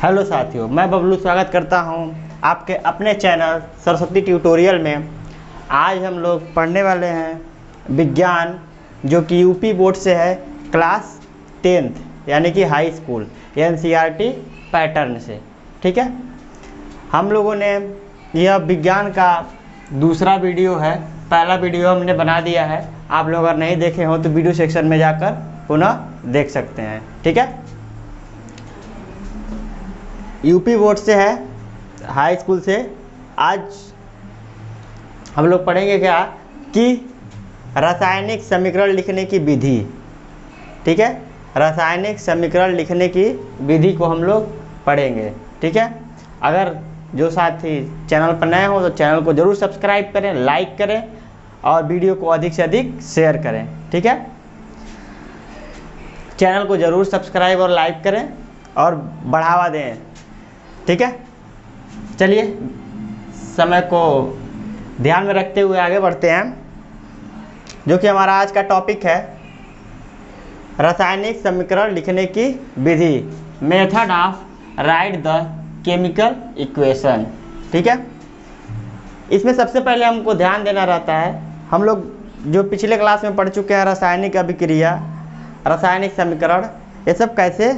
Hello साथियों, मैं बबलू स्वागत करता हूं आपके अपने चैनल सरस्वती ट्यूटोरियल में। आज हम लोग पढ़ने वाले हैं विज्ञान, जो कि यूपी बोर्ड से है, क्लास 10th यानी कि हाई स्कूल एनसीईआरटी पैटर्न से। ठीक है, हम लोगों ने यह विज्ञान का दूसरा वीडियो है। पहला वीडियो हमने बना दिया है, आप लोग अगर नहीं देखे हो तो वीडियो सेक्शन में जाकर पुनः देख सकते हैं। ठीक है, यूपी बोर्ड से है, हाई स्कूल से। आज हम लोग पढ़ेंगे क्या कि रासायनिक समीकरण लिखने की विधि। ठीक है, रासायनिक समीकरण लिखने की विधि को हम लोग पढ़ेंगे। ठीक है, अगर जो साथी चैनल पर नए हो तो चैनल को ज़रूर सब्सक्राइब करें, लाइक करें और वीडियो को अधिक से अधिक शेयर करें। ठीक है, चैनल को ज़रूर सब्सक्राइब और लाइक करें और बढ़ावा दें। ठीक है, चलिए समय को ध्यान में रखते हुए आगे बढ़ते हैं, जो कि हमारा आज का टॉपिक है रासायनिक समीकरण लिखने की विधि, method of write the chemical equation. ठीक है, इसमें सबसे पहले हमको ध्यान देना रहता है, हम लोग जो पिछले क्लास में पढ़ चुके हैं रासायनिक अभिक्रिया, रासायनिक समीकरण, ये सब कैसे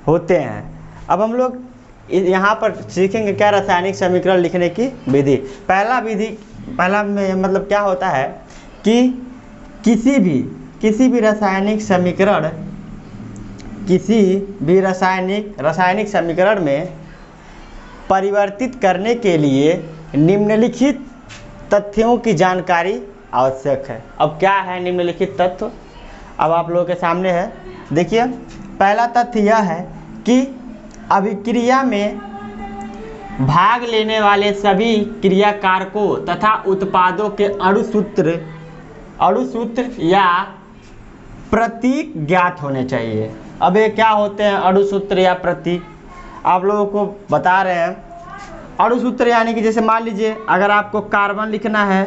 होते हैं। अब हम लोग यहाँ पर सीखेंगे क्या रासायनिक समीकरण लिखने की विधि। पहला में मतलब क्या होता है कि किसी भी रासायनिक समीकरण में परिवर्तित करने के लिए निम्नलिखित तथ्यों की जानकारी आवश्यक है। अब क्या है निम्नलिखित तथ्य, अब आप लोगों के सामने है। देखिए, पहला तथ्य यह है कि अभिक्रिया में भाग लेने वाले सभी क्रिया कारकों तथा उत्पादों के अणुसूत्र या प्रतीक ज्ञात होने चाहिए। अब ये क्या होते हैं अणुसूत्र या प्रतीक, आप लोगों को बता रहे हैं। अणुसूत्र यानी कि जैसे मान लीजिए अगर आपको कार्बन लिखना है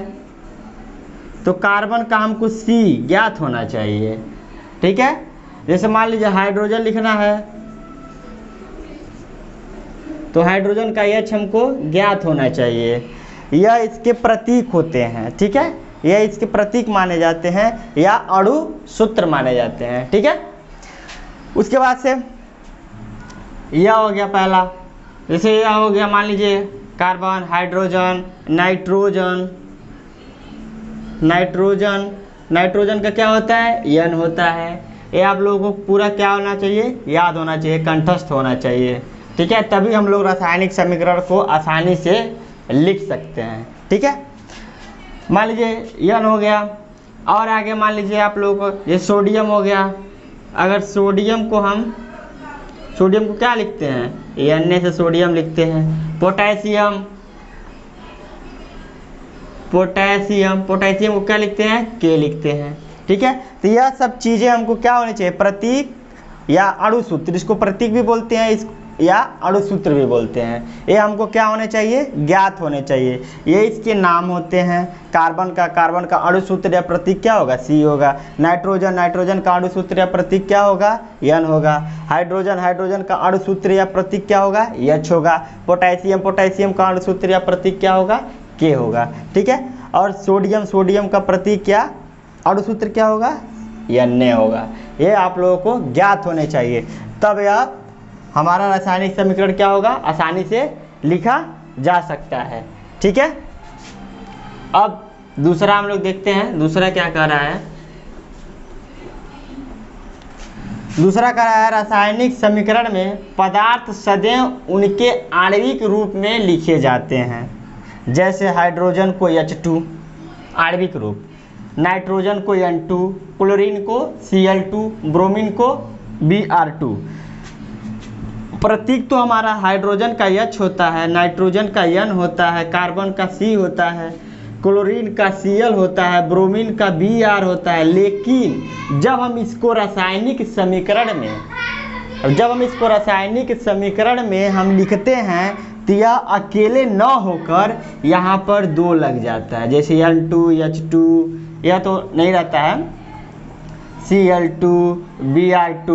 तो कार्बन का हमको C ज्ञात होना चाहिए। ठीक है, जैसे मान लीजिए हाइड्रोजन लिखना है तो हाइड्रोजन का H हमको ज्ञात होना चाहिए। यह इसके प्रतीक होते हैं। ठीक है, यह इसके प्रतीक माने जाते हैं या अणु सूत्र माने जाते हैं। ठीक है, उसके बाद से यह हो गया पहला। जैसे यह हो गया मान लीजिए कार्बन, हाइड्रोजन, नाइट्रोजन का क्या होता है N होता है। ये आप लोगों को पूरा क्या होना चाहिए, याद होना चाहिए, कंठस्थ होना चाहिए। ठीक है, तभी हम लोग रासायनिक समीकरण को आसानी से लिख सकते हैं। ठीक है, मान लीजिए N हो गया और आगे मान लीजिए आप लोगों को ये सोडियम हो गया। अगर सोडियम को क्या लिखते हैं, Na से सोडियम लिखते हैं। पोटेशियम को क्या लिखते हैं, K लिखते हैं। ठीक है, तो यह सब चीज़ें हमको क्या होनी चाहिए, प्रतीक या अणुसूत्र, इसको प्रतीक भी बोलते हैं या अणुसूत्र भी बोलते हैं। ये हमको क्या होने चाहिए, ज्ञात होने चाहिए। ये इसके नाम होते हैं। कार्बन का अणुसूत्र या प्रतीक क्या होगा, C होगा। नाइट्रोजन का अणुसूत्र या प्रतीक क्या होगा, N होगा। हाइड्रोजन का अणुसूत्र या प्रतीक क्या होगा, H होगा। पोटेशियम का अणुसूत्र या प्रतीक क्या होगा, K होगा। ठीक है, और सोडियम का प्रतीक क्या, अणुसूत्र क्या होगा, Na होगा। ये आप लोगों को ज्ञात होने चाहिए, तब यह हमारा रासायनिक समीकरण क्या होगा, आसानी से लिखा जा सकता है। ठीक है, अब दूसरा हम लोग देखते हैं, दूसरा क्या कह रहा है। दूसरा कह रहा है रासायनिक समीकरण में पदार्थ सदैव उनके आणविक रूप में लिखे जाते हैं। जैसे हाइड्रोजन को H2 आणविक रूप, नाइट्रोजन को N2, क्लोरीन को Cl2, ब्रोमीन को Br2। प्रतीक तो हमारा हाइड्रोजन का H होता है, नाइट्रोजन का N होता है, कार्बन का C होता है, क्लोरीन का Cl होता है, ब्रोमीन का Br होता है। लेकिन जब हम इसको रासायनिक समीकरण में हम लिखते हैं तो यह अकेले न होकर यहाँ पर 2 लग जाता है। जैसे N2 H2, यह तो नहीं रहता है, Cl2 Br2,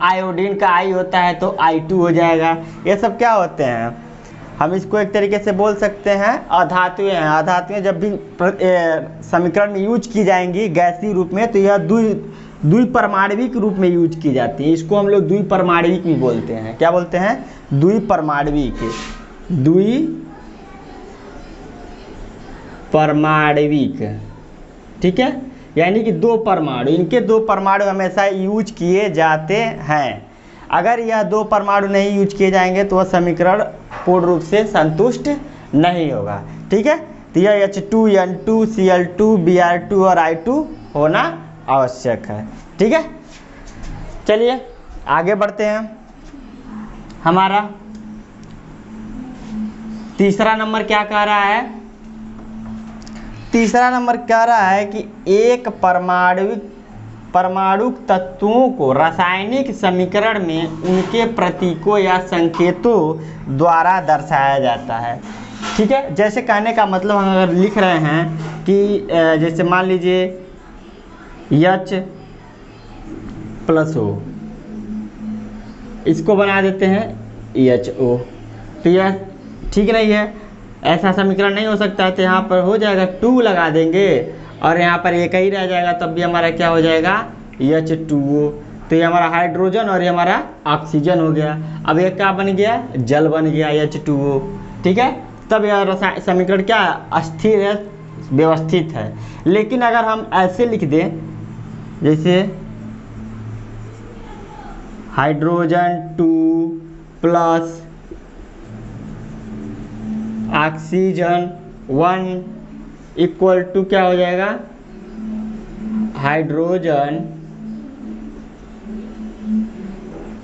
आयोडीन का आई होता है तो I2 हो जाएगा। ये सब क्या होते हैं, हम इसको एक तरीके से बोल सकते हैं अधातुएं हैं। अधातुएं जब भी समीकरण में यूज की जाएंगी गैसीय रूप में तो यह द्विपरमाणविक रूप में यूज की जाती है। इसको हम लोग द्विपरमाणविक भी बोलते हैं। क्या बोलते हैं, द्विपरमाणविक। द्विपरमाणविक, ठीक है, यानी कि दो परमाणु, इनके दो परमाणु हमेशा यूज किए जाते हैं। अगर यह दो परमाणु नहीं यूज किए जाएंगे तो वह समीकरण पूर्ण रूप से संतुष्ट नहीं होगा। ठीक है, तो यह H2N2 Cl2 Br2 और I2 होना आवश्यक है। ठीक है, चलिए आगे बढ़ते हैं। हमारा तीसरा नंबर क्या कह रहा है, तीसरा नंबर कह रहा है कि एक परमाणु तत्वों को रासायनिक समीकरण में उनके प्रतीकों या संकेतों द्वारा दर्शाया जाता है। ठीक है, जैसे कहने का मतलब हम अगर लिख रहे हैं कि जैसे मान लीजिए H+O, इसको बना देते हैं HO, तो यह ठीक नहीं है, ऐसा समीकरण नहीं हो सकता है। तो यहाँ पर हो जाएगा 2 लगा देंगे और यहाँ पर एक ही रह जाएगा, तब भी हमारा क्या हो जाएगा H2O। तो ये हमारा हाइड्रोजन और ये हमारा ऑक्सीजन हो गया। अब ये क्या बन गया, जल बन गया H2O। ठीक है, तब यह समीकरण क्या अस्थिर है, व्यवस्थित है। लेकिन अगर हम ऐसे लिख दें जैसे hydrogen 2 plus oxygen 1 equal to क्या हो जाएगा, हाइड्रोजन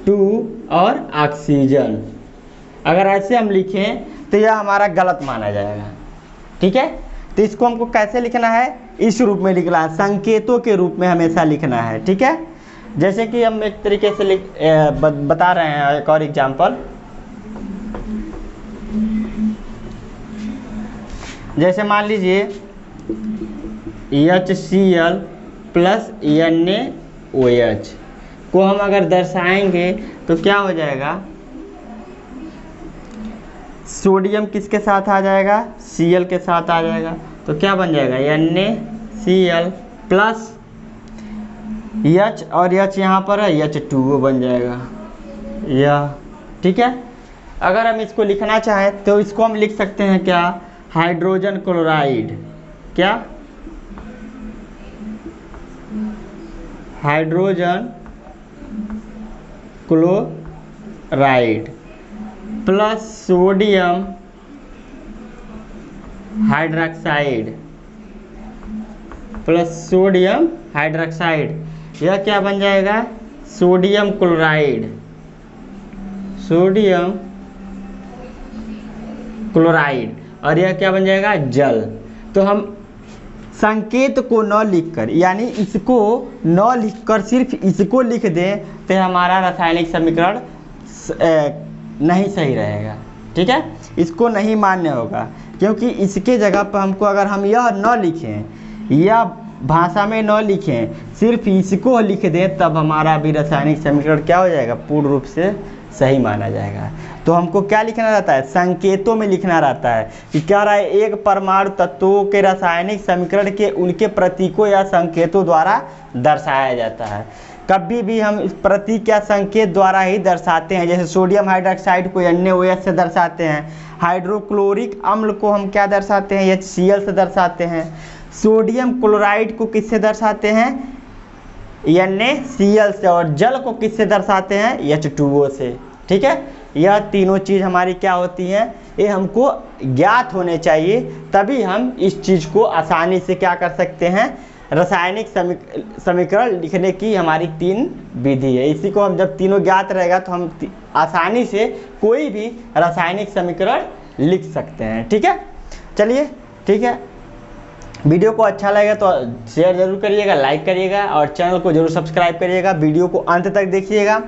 2 और ऑक्सीजन, अगर ऐसे हम लिखें तो यह हमारा गलत माना जाएगा। ठीक है, तो इसको हमको कैसे लिखना है, इस रूप में लिखना है, संकेतों के रूप में हमेशा लिखना है। ठीक है, जैसे कि हम एक तरीके से बता रहे हैं, एक और एग्जाम्पल, जैसे मान लीजिए HCl प्लस NaOH को हम अगर दर्शाएंगे तो क्या हो जाएगा, सोडियम किसके साथ आ जाएगा, Cl के साथ आ जाएगा, तो क्या बन जाएगा NaCl प्लस H और H यहाँ पर है H2O बन जाएगा यह। ठीक है, अगर हम इसको लिखना चाहें तो इसको हम लिख सकते हैं क्या, हाइड्रोजन क्लोराइड, क्या hydrogen chloride plus sodium hydroxide, plus sodium hydroxide, यह क्या बन जाएगा, सोडियम क्लोराइड, सोडियम क्लोराइड, और यह क्या बन जाएगा, जल। तो हम संकेत को न लिखकर, यानी इसको न लिखकर सिर्फ इसको लिख दें तो हमारा रासायनिक समीकरण नहीं सही रहेगा। ठीक है, इसको नहीं मान्य होगा, क्योंकि इसके जगह पर हमको अगर हम यह न लिखें या भाषा में न लिखें, सिर्फ इसको लिख दें, तब हमारा भी रासायनिक समीकरण क्या हो जाएगा, पूर्ण रूप से सही माना जाएगा। तो हमको क्या लिखना रहता है, संकेतों में लिखना रहता है कि क्या रहा है, एक परमाणु तत्वों के रासायनिक समीकरण के उनके प्रतीकों या संकेतों द्वारा दर्शाया जाता है। कभी भी हम इस प्रतीक या संकेत द्वारा ही दर्शाते हैं। जैसे सोडियम हाइड्रोक्साइड को NaOH से दर्शाते हैं, हाइड्रोक्लोरिक अम्ल को हम क्या दर्शाते हैं, HCl से दर्शाते हैं, सोडियम क्लोराइड को किससे दर्शाते हैं, NaCl से, और जल को किससे दर्शाते हैं, H2O से। ठीक है, यह तीनों चीज़ हमारी क्या होती हैं, ये हमको ज्ञात होने चाहिए, तभी हम इस चीज़ को आसानी से क्या कर सकते हैं, रासायनिक समीकरण लिखने की हमारी 3 विधि है। इसी को हम जब तीनों ज्ञात रहेगा तो हम आसानी से कोई भी रासायनिक समीकरण लिख सकते हैं। ठीक है, चलिए ठीक है, वीडियो को अच्छा लगेगा तो शेयर ज़रूर करिएगा, लाइक करिएगा और चैनल को ज़रूर सब्सक्राइब करिएगा। वीडियो को अंत तक देखिएगा,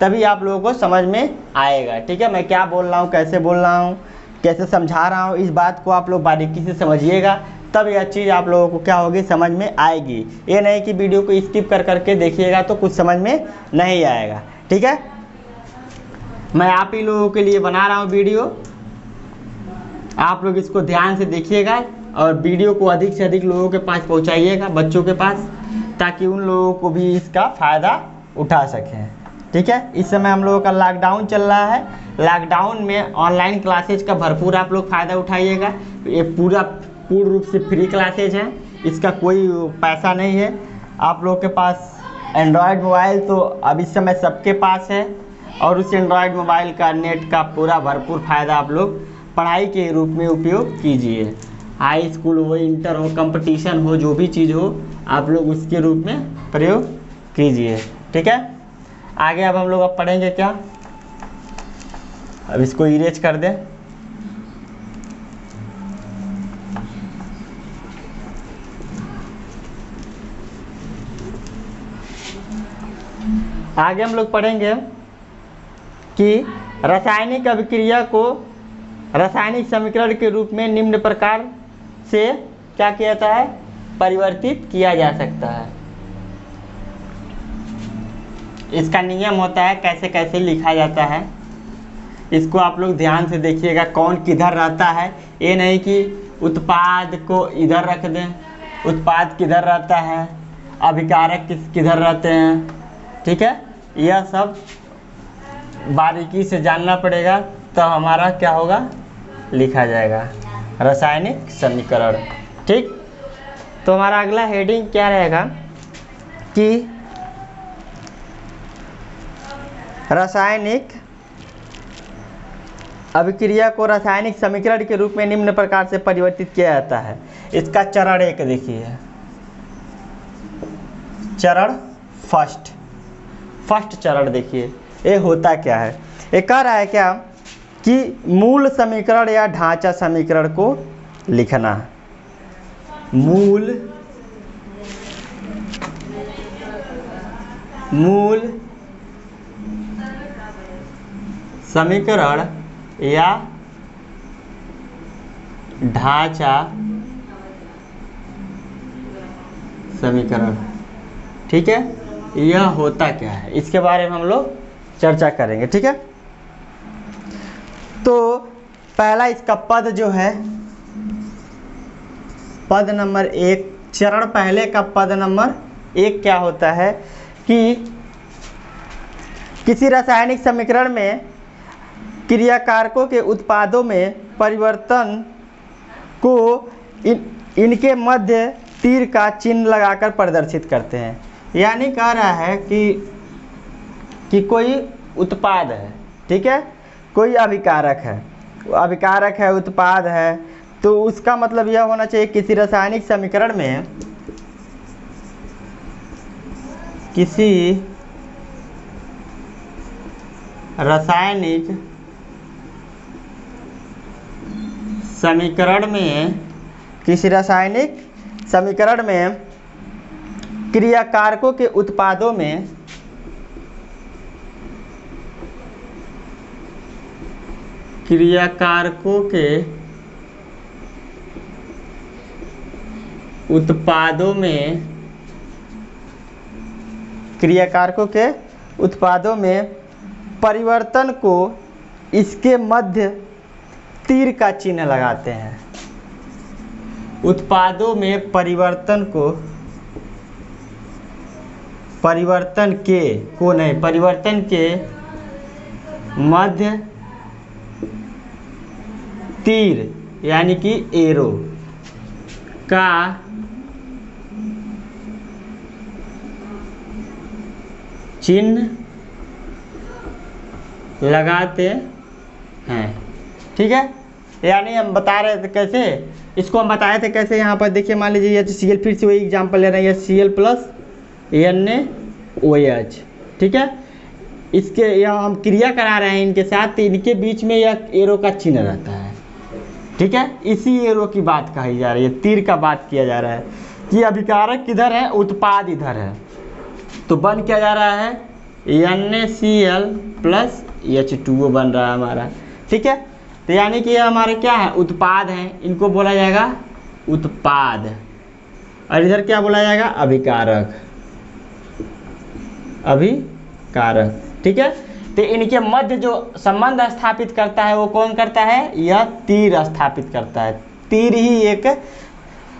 तभी आप लोगों को समझ में आएगा। ठीक है, मैं क्या बोल रहा हूँ, कैसे बोल रहा हूँ, कैसे समझा रहा हूँ, इस बात को आप लोग बारीकी से समझिएगा, तब यह चीज़ आप लोगों को क्या होगी, समझ में आएगी। ये नहीं कि वीडियो को स्किप कर करके देखिएगा तो कुछ समझ में नहीं आएगा। ठीक है, मैं आप ही लोगों के लिए बना रहा हूँ वीडियो, आप लोग इसको ध्यान से देखिएगा और वीडियो को अधिक से अधिक लोगों के पास पहुँचाइएगा, बच्चों के पास, ताकि उन लोगों को भी इसका फ़ायदा उठा सकें। ठीक है, इस समय हम लोगों का लॉकडाउन चल रहा है, लॉकडाउन में ऑनलाइन क्लासेज का भरपूर आप लोग फ़ायदा उठाइएगा। ये पूर्ण रूप से फ्री क्लासेज हैं, इसका कोई पैसा नहीं है। आप लोग के पास एंड्रॉयड मोबाइल तो अब इस समय सबके पास है, और उस एंड्रॉयड मोबाइल का नेट का पूरा भरपूर फ़ायदा आप लोग पढ़ाई के रूप में उपयोग कीजिए। हाई स्कूल हो, इंटर हो, कंपटीशन हो, जो भी चीज़ हो, आप लोग उसके रूप में प्रयोग कीजिए। ठीक है, आगे अब हम लोग अब पढ़ेंगे क्या, अब इसको इरेज कर दें। आगे हम लोग पढ़ेंगे कि रासायनिक अभिक्रिया को रासायनिक समीकरण के रूप में निम्न प्रकार से क्या किया जाता है, परिवर्तित किया जा सकता है। इसका नियम होता है कैसे कैसे लिखा जाता है, इसको आप लोग ध्यान से देखिएगा, कौन किधर रहता है। ये नहीं कि उत्पाद को इधर रख दें, उत्पाद किधर रहता है, अभिकारक किधर रहते हैं। ठीक है, यह सब बारीकी से जानना पड़ेगा, तो हमारा क्या होगा, लिखा जाएगा रासायनिक समीकरण। ठीक, तो हमारा अगला हेडिंग क्या रहेगा कि रासायनिक अभिक्रिया को रासायनिक समीकरण के रूप में निम्न प्रकार से परिवर्तित किया जाता है। इसका चरण एक देखिए, चरण फर्स्ट चरण देखिए, ये होता क्या है। ये कह रहा है क्या कि मूल समीकरण या ढांचा समीकरण को लिखना। मूल समीकरण या ढांचा समीकरण। ठीक है, यह होता क्या है, इसके बारे में हम लोग चर्चा करेंगे। ठीक है, तो पहला इसका पद जो है, पद नंबर 1, चरण पहले का पद नंबर 1 क्या होता है कि किसी रासायनिक समीकरण में क्रियाकारकों के उत्पादों में परिवर्तन को इनके मध्य तीर का चिन्ह लगाकर प्रदर्शित करते हैं। यानी कह रहा है कि कोई उत्पाद है, ठीक है, कोई अभिकारक है, उत्पाद है, तो उसका मतलब यह होना चाहिए किसी रासायनिक समीकरण में, किसी रासायनिक समीकरण में क्रियाकारकों के उत्पादों में क्रियाकारकों के उत्पादों में परिवर्तन को इसके मध्य तीर का चिन्ह लगाते हैं। उत्पादों में परिवर्तन के मध्य तीर यानी कि एरो का चिन्ह लगाते हैं। ठीक है, यानी हम बता रहे थे कैसे, इसको हम बताए थे कैसे। यहाँ पर देखिए, मान लीजिए ये Cl, फिर से वही एग्जाम्पल ले रहे हैं, Cl प्लस NaOH। ठीक है, इसके यहाँ हम क्रिया करा रहे हैं इनके साथ, तो इनके बीच में यह एरो का चिन्ह रहता है। ठीक है, इसी एरो की बात कही जा रही है, तीर का बात किया जा रहा है कि अभिकारक किधर है, उत्पाद इधर है, तो बन क्या जा रहा है, NaCl प्लस H2O बन रहा है हमारा। ठीक है, तो यानी कि ये हमारे क्या है, उत्पाद हैं, इनको बोला जाएगा उत्पाद, और इधर क्या बोला जाएगा, अभिकारक, अभिकारक। ठीक है, तो इनके मध्य जो संबंध स्थापित करता है वो कौन करता है, यह तीर स्थापित करता है। तीर ही एक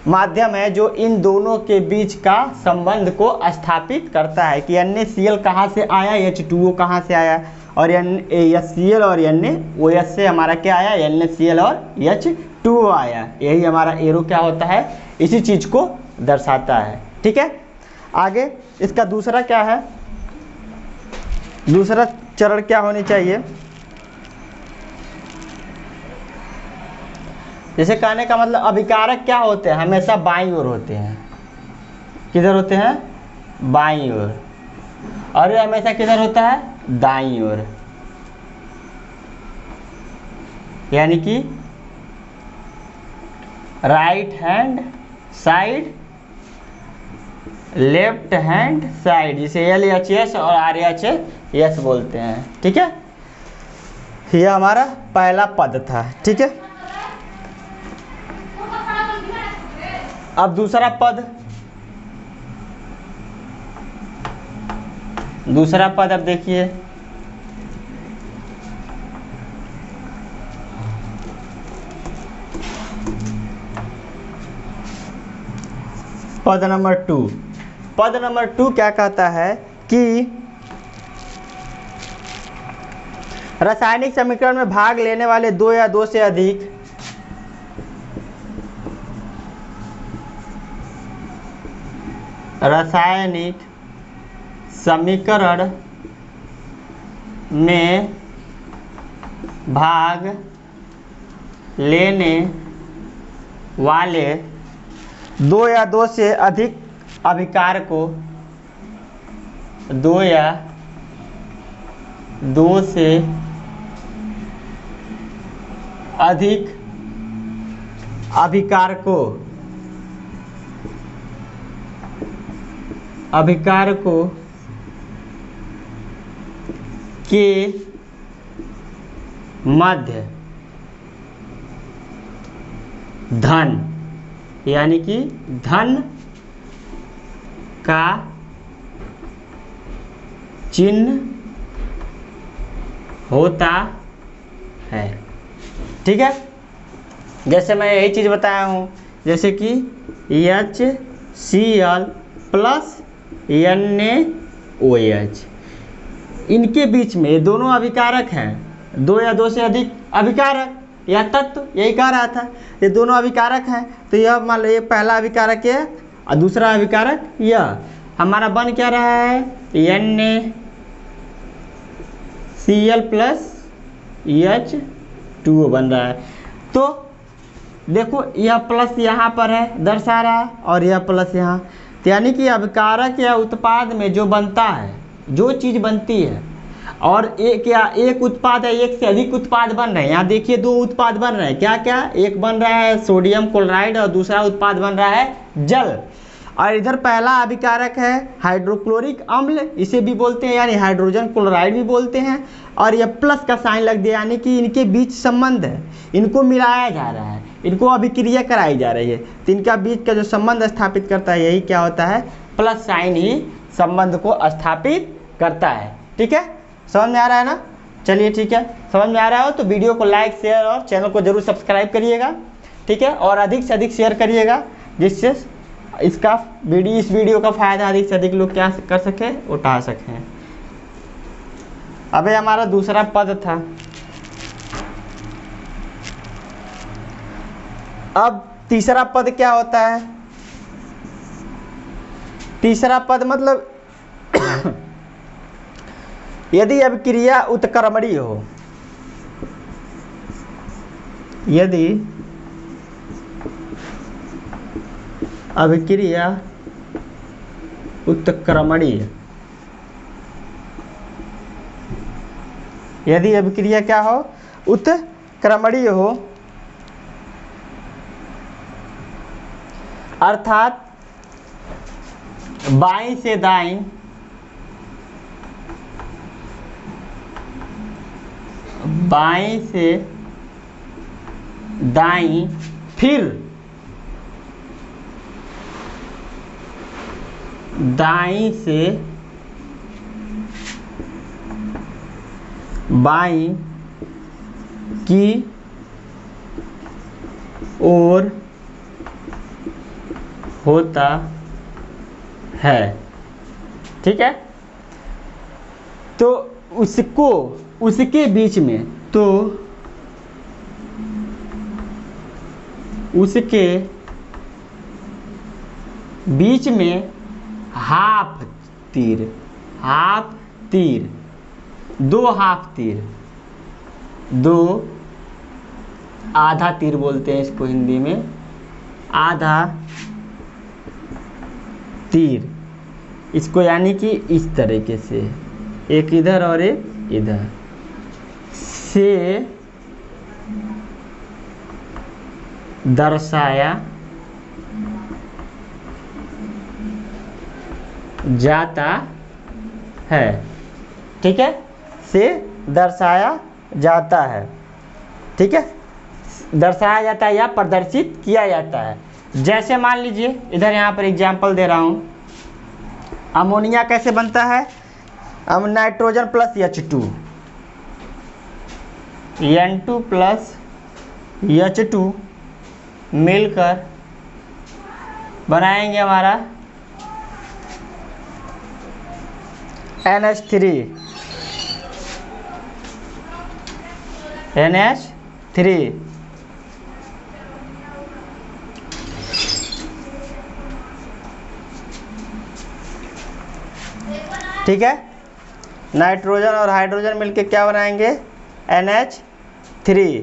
माध्यम है जो इन दोनों के बीच का संबंध को स्थापित करता है कि NaCl कहाँ से आया, H2O कहाँ से आया, और HCl और NaOH से हमारा क्या आया, NaCl और H2O आया। यही हमारा एरो क्या होता है, इसी चीज़ को दर्शाता है। ठीक है, आगे इसका दूसरा क्या है, दूसरा चरण क्या होनी चाहिए, जैसे कहने का मतलब अभिकारक क्या होते हैं, हमेशा बाईं ओर होते हैं। किधर होते हैं, बाईं ओर, और ये हमेशा किधर होता है, दाईं ओर, यानी कि right hand side, left hand side, जिसे LHS और RHS बोलते हैं। ठीक है, यह हमारा पहला पद था। ठीक है, अब दूसरा पद, दूसरा पद अब देखिए, पद नंबर 2। पद नंबर 2 क्या कहता है कि रासायनिक समीकरण में भाग लेने वाले दो या दो से अधिक रासायनिक समीकरण में भाग लेने वाले दो या दो से अधिक अभिकार को, दो या दो से अधिक अभिकार को, अभिकार को के मध्य धन, यानी कि धन का चिन्ह होता है। ठीक है, जैसे मैं यही चीज़ बताया हूँ, जैसे कि HCl प्लस NaOH, इनके बीच में ये दोनों अभिकारक हैं, दो या दो से अधिक अभिकारक या तत्व, यही कह रहा था, ये दोनों अभिकारक हैं। तो यह मान लो ये पहला अभिकारक है और दूसरा अभिकारक यह हमारा बन क्या रहा है, NaCl प्लस H2O बन रहा है। तो देखो यह प्लस यहाँ पर है दर्शा रहा है, और यह प्लस यहाँ, तो यानी कि अभिकारक या उत्पाद में जो बनता है, जो चीज़ बनती है, और एक या एक उत्पाद है, एक से अधिक उत्पाद बन रहे हैं। यहाँ देखिए दो उत्पाद बन रहे हैं, क्या क्या, एक बन रहा है सोडियम क्लोराइड और दूसरा उत्पाद बन रहा है जल। और इधर पहला अभिकारक है हाइड्रोक्लोरिक अम्ल, इसे भी बोलते हैं, यानी हाइड्रोजन क्लोराइड भी बोलते हैं, और यह प्लस का साइन लग दिया, यानी कि इनके बीच संबंध है, इनको मिलाया जा रहा है, इनको अभिक्रिया कराई जा रही है, तो इनका बीच का जो संबंध स्थापित करता है यही क्या होता है, प्लस साइन ही संबंध को स्थापित करता है। ठीक है, समझ में आ रहा है ना, चलिए ठीक है, समझ में आ रहा हो तो वीडियो को लाइक शेयर और चैनल को जरूर सब्सक्राइब करिएगा। ठीक है, और अधिक से अधिक शेयर करिएगा, जिससे इस वीडियो का फ़ायदा अधिक से अधिक लोग क्या कर सके, उठा सकें। अबे हमारा दूसरा पद था, अब तीसरा पद क्या होता है, तीसरा पद मतलब यदि अभिक्रिया उत्क्रमणीय हो, यदि अभिक्रिया उत्क्रमणीय, यदि अभिक्रिया क्या हो, उत्क्रमणीय हो, अर्थात बाईं से दाईं, बाईं से दाईं, फिर दाईं से बाईं की ओर होता है। ठीक है, तो उसको उसके बीच में, तो उसके बीच में हाफ तीर, दो हाफ तीर, दो आधा तीर बोलते हैं इसको हिंदी में, आधा तीर, इसको यानी कि इस तरीके से, एक इधर और एक इधर से दर्शाया जाता है। ठीक है, से दर्शाया जाता है। ठीक है, दर्शाया जाता है या प्रदर्शित किया जाता है। जैसे मान लीजिए इधर यहाँ पर एग्जाम्पल दे रहा हूँ, अमोनिया कैसे बनता है, अब nitrogen plus H2, N2 plus H2 मिलकर बनाएंगे हमारा NH3, ठीक है, नाइट्रोजन और हाइड्रोजन मिलके क्या बनाएंगे, NH3।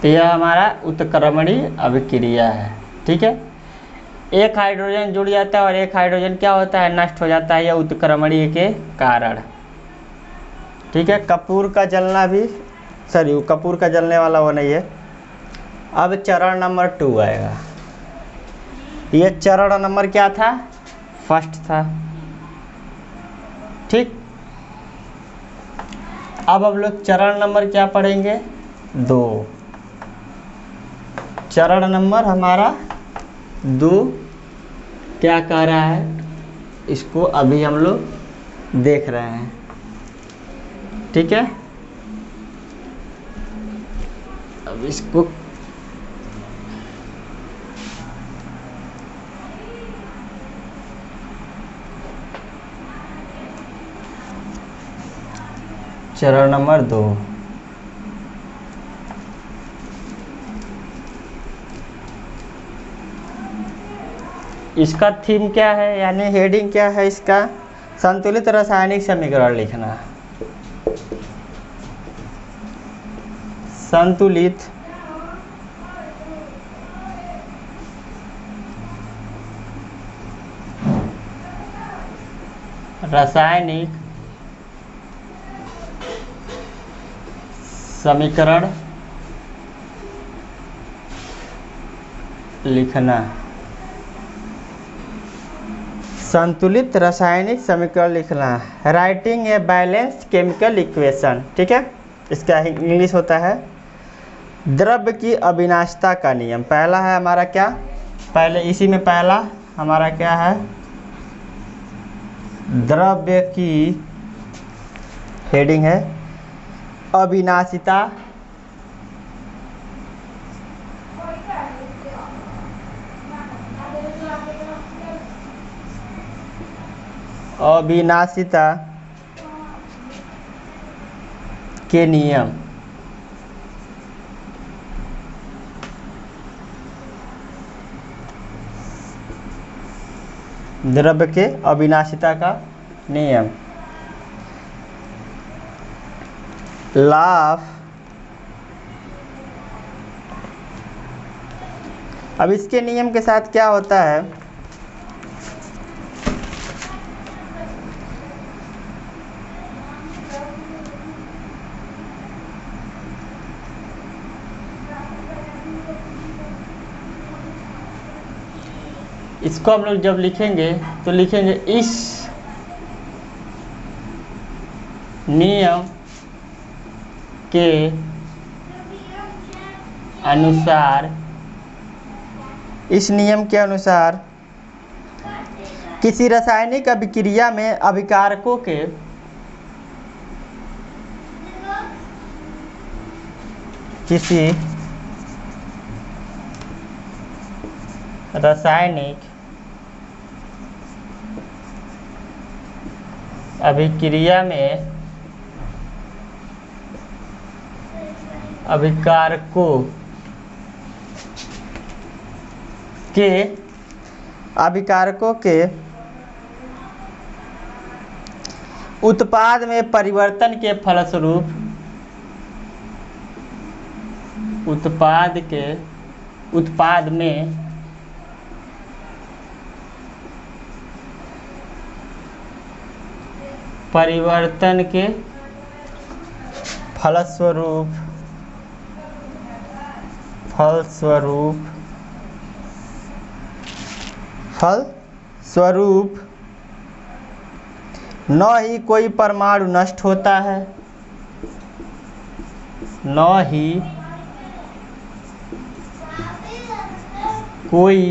तो यह हमारा उत्क्रमणीय अभिक्रिया है। ठीक है, एक हाइड्रोजन जुड़ जाता है और एक हाइड्रोजन क्या होता है, नष्ट हो जाता है, यह उत्क्रमणीय के कारण। ठीक है, कपूर का जलना भी, सॉरी कपूर का जलने वाला वो नहीं है। अब चरण नंबर 2 आएगा। ये चरण नंबर क्या था, फर्स्ट था। ठीक, अब हम लोग चरण नंबर क्या पढ़ेंगे, 2। चरण नंबर हमारा 2 क्या कह रहा है, इसको अभी हम लोग देख रहे हैं। ठीक है, अब इसको चरण नंबर 2, इसका थीम क्या है, यानी हेडिंग क्या है इसका, संतुलित रासायनिक समीकरण लिखना। संतुलित रासायनिक समीकरण लिखना। संतुलित रासायनिक समीकरण लिखना, writing a balanced chemical equation. ठीक है, इसका इंग्लिश होता है द्रव्य की अविनाशिता का नियम। पहला है हमारा क्या, पहले इसी में पहला हमारा क्या है, द्रव्य की हेडिंग है अविनाशिता, अविनाशिता के नियम। द्रव्य के अविनाशिता का नियम, लाभ। अब इसके नियम के साथ क्या होता है, इसको हम लोग जब लिखेंगे तो लिखेंगे इस नियम के अनुसार, इस नियम के अनुसार किसी रासायनिक अभिक्रिया में अभिकारकों के किसी रासायनिक अभिक्रिया में अभिकारकों के उत्पाद में परिवर्तन के फलस्वरूप उत्पाद में परिवर्तन के फलस्वरूप न ही कोई परमाणु नष्ट होता है, न ही कोई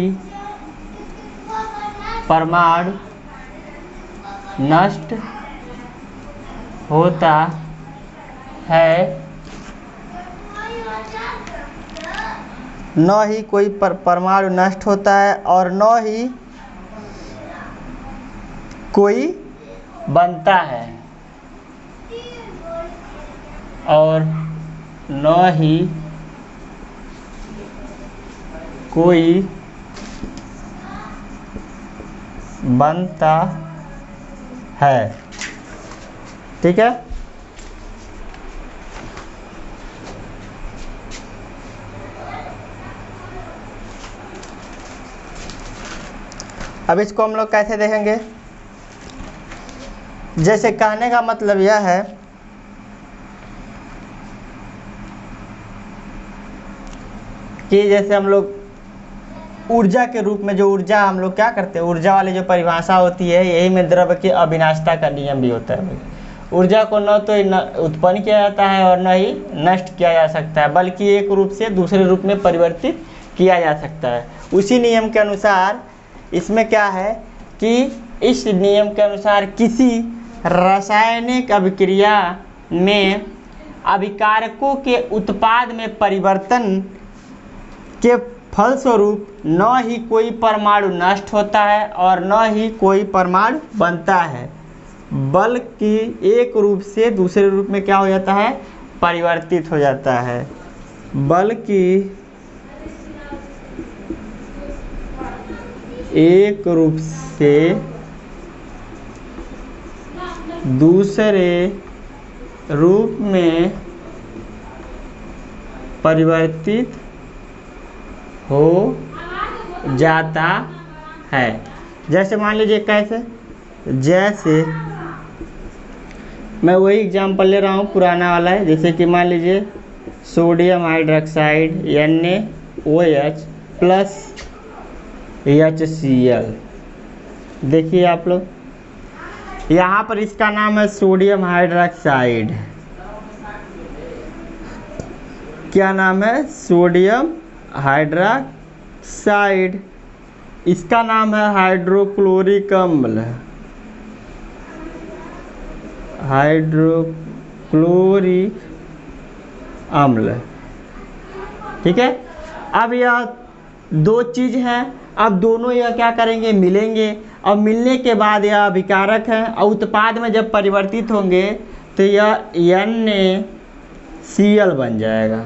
परमाणु नष्ट होता है, न ही कोई परमाणु नष्ट होता है और न ही कोई बनता है, और न ही कोई बनता है। ठीक है, अब इसको हम लोग कैसे देखेंगे। जैसे कहने का मतलब यह है कि जैसे हम लोग ऊर्जा के रूप में, जो ऊर्जा हम लोग क्या करते हैं, ऊर्जा वाली जो परिभाषा होती है, यही में द्रव्य की अविनाशिता का नियम भी होता है। ऊर्जा को न तो उत्पन्न किया जाता है और न ही नष्ट किया जा सकता है, बल्कि एक रूप से दूसरे रूप में परिवर्तित किया जा सकता है। उसी नियम के अनुसार इसमें क्या है कि इस नियम के अनुसार किसी रासायनिक अभिक्रिया में अभिकारकों के उत्पाद में परिवर्तन के फलस्वरूप न ही कोई परमाणु नष्ट होता है और न ही कोई परमाणु बनता है, बल्कि एक रूप से दूसरे रूप में क्या हो जाता है, परिवर्तित हो जाता है। बल्कि एक रूप से दूसरे रूप में परिवर्तित हो जाता है। जैसे मान लीजिए कैसे, जैसे मैं वही एग्जांपल ले रहा हूँ, पुराना वाला है। जैसे कि मान लीजिए sodium hydroxide NaOH plus HCl। देखिए आप लोग, यहाँ पर इसका नाम है सोडियम हाइड्रोक्साइड। क्या नाम है, सोडियम हाइड्रोक्साइड। इसका नाम है हाइड्रोक्लोरिक अम्ल, हाइड्रोक्लोरिक अम्ल। ठीक है, अब यह दो चीज़ हैं, अब दोनों यह क्या करेंगे, मिलेंगे। अब मिलने के बाद यह अभिकारक हैं और उत्पाद में जब परिवर्तित होंगे तो यह NaCl बन जाएगा,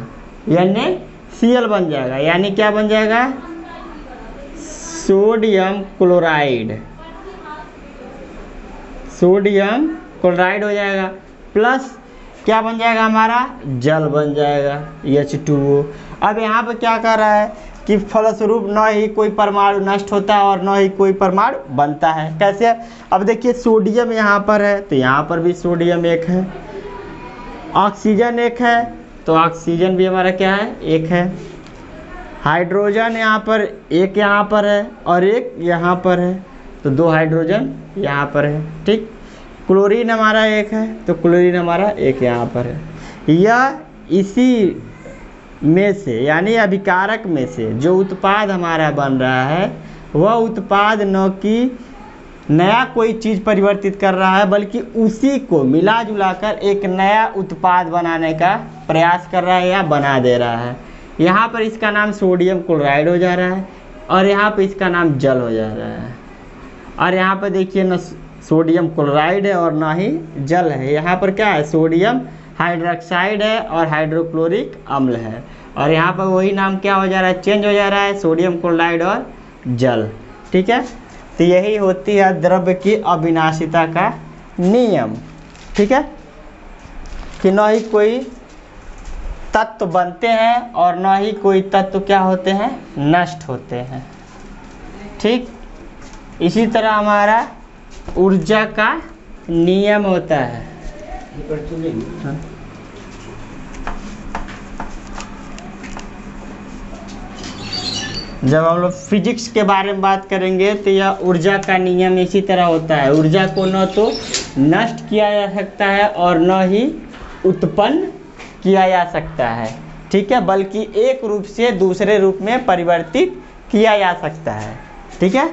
NaCl बन जाएगा। यानी क्या बन जाएगा, सोडियम क्लोराइड, सोडियम क्लोराइड हो जाएगा, प्लस क्या बन जाएगा, हमारा जल बन जाएगा H2O। अब यहाँ पर क्या कर रहा है कि फलस्वरूप न ही कोई परमाणु नष्ट होता है और न ही कोई परमाणु बनता है। कैसे, अब देखिए सोडियम यहाँ पर है तो यहाँ पर भी सोडियम एक है, ऑक्सीजन एक है तो ऑक्सीजन भी हमारा क्या है, एक है। हाइड्रोजन यहाँ पर एक, यहाँ पर है और एक यहाँ पर है, तो दो हाइड्रोजन यहाँ पर है। ठीक, क्लोरीन हमारा एक है तो क्लोरीन हमारा एक यहाँ पर है। यह इसी में से यानी अभिकारक में से जो उत्पाद हमारा बन रहा है वह उत्पाद न कि नया कोई चीज़ परिवर्तित कर रहा है बल्कि उसी को मिला जुला कर एक नया उत्पाद बनाने का प्रयास कर रहा है या बना दे रहा है। यहाँ पर इसका नाम सोडियम क्लोराइड हो जा रहा है और यहाँ पर इसका नाम जल हो जा रहा है। और यहाँ पर देखिए न सोडियम क्लोराइड है और ना ही जल है, यहाँ पर क्या है सोडियम हाइड्रोक्साइड है और हाइड्रोक्लोरिक अम्ल है। और यहाँ पर वही नाम क्या हो जा रहा है, चेंज हो जा रहा है, सोडियम क्लोराइड और जल। ठीक है, तो यही होती है द्रव्य की अविनाशिता का नियम। ठीक है, कि न ही कोई तत्व बनते हैं और न ही कोई तत्व क्या होते हैं, नष्ट होते हैं। ठीक, इसी तरह हमारा ऊर्जा का नियम होता है। हाँ। जब हम लोग फिजिक्स के बारे में बात करेंगे तो यह ऊर्जा का नियम इसी तरह होता है। ऊर्जा को न तो नष्ट किया जा सकता है और न ही उत्पन्न किया जा सकता है। ठीक है, बल्कि एक रूप से दूसरे रूप में परिवर्तित किया जा सकता है। ठीक है,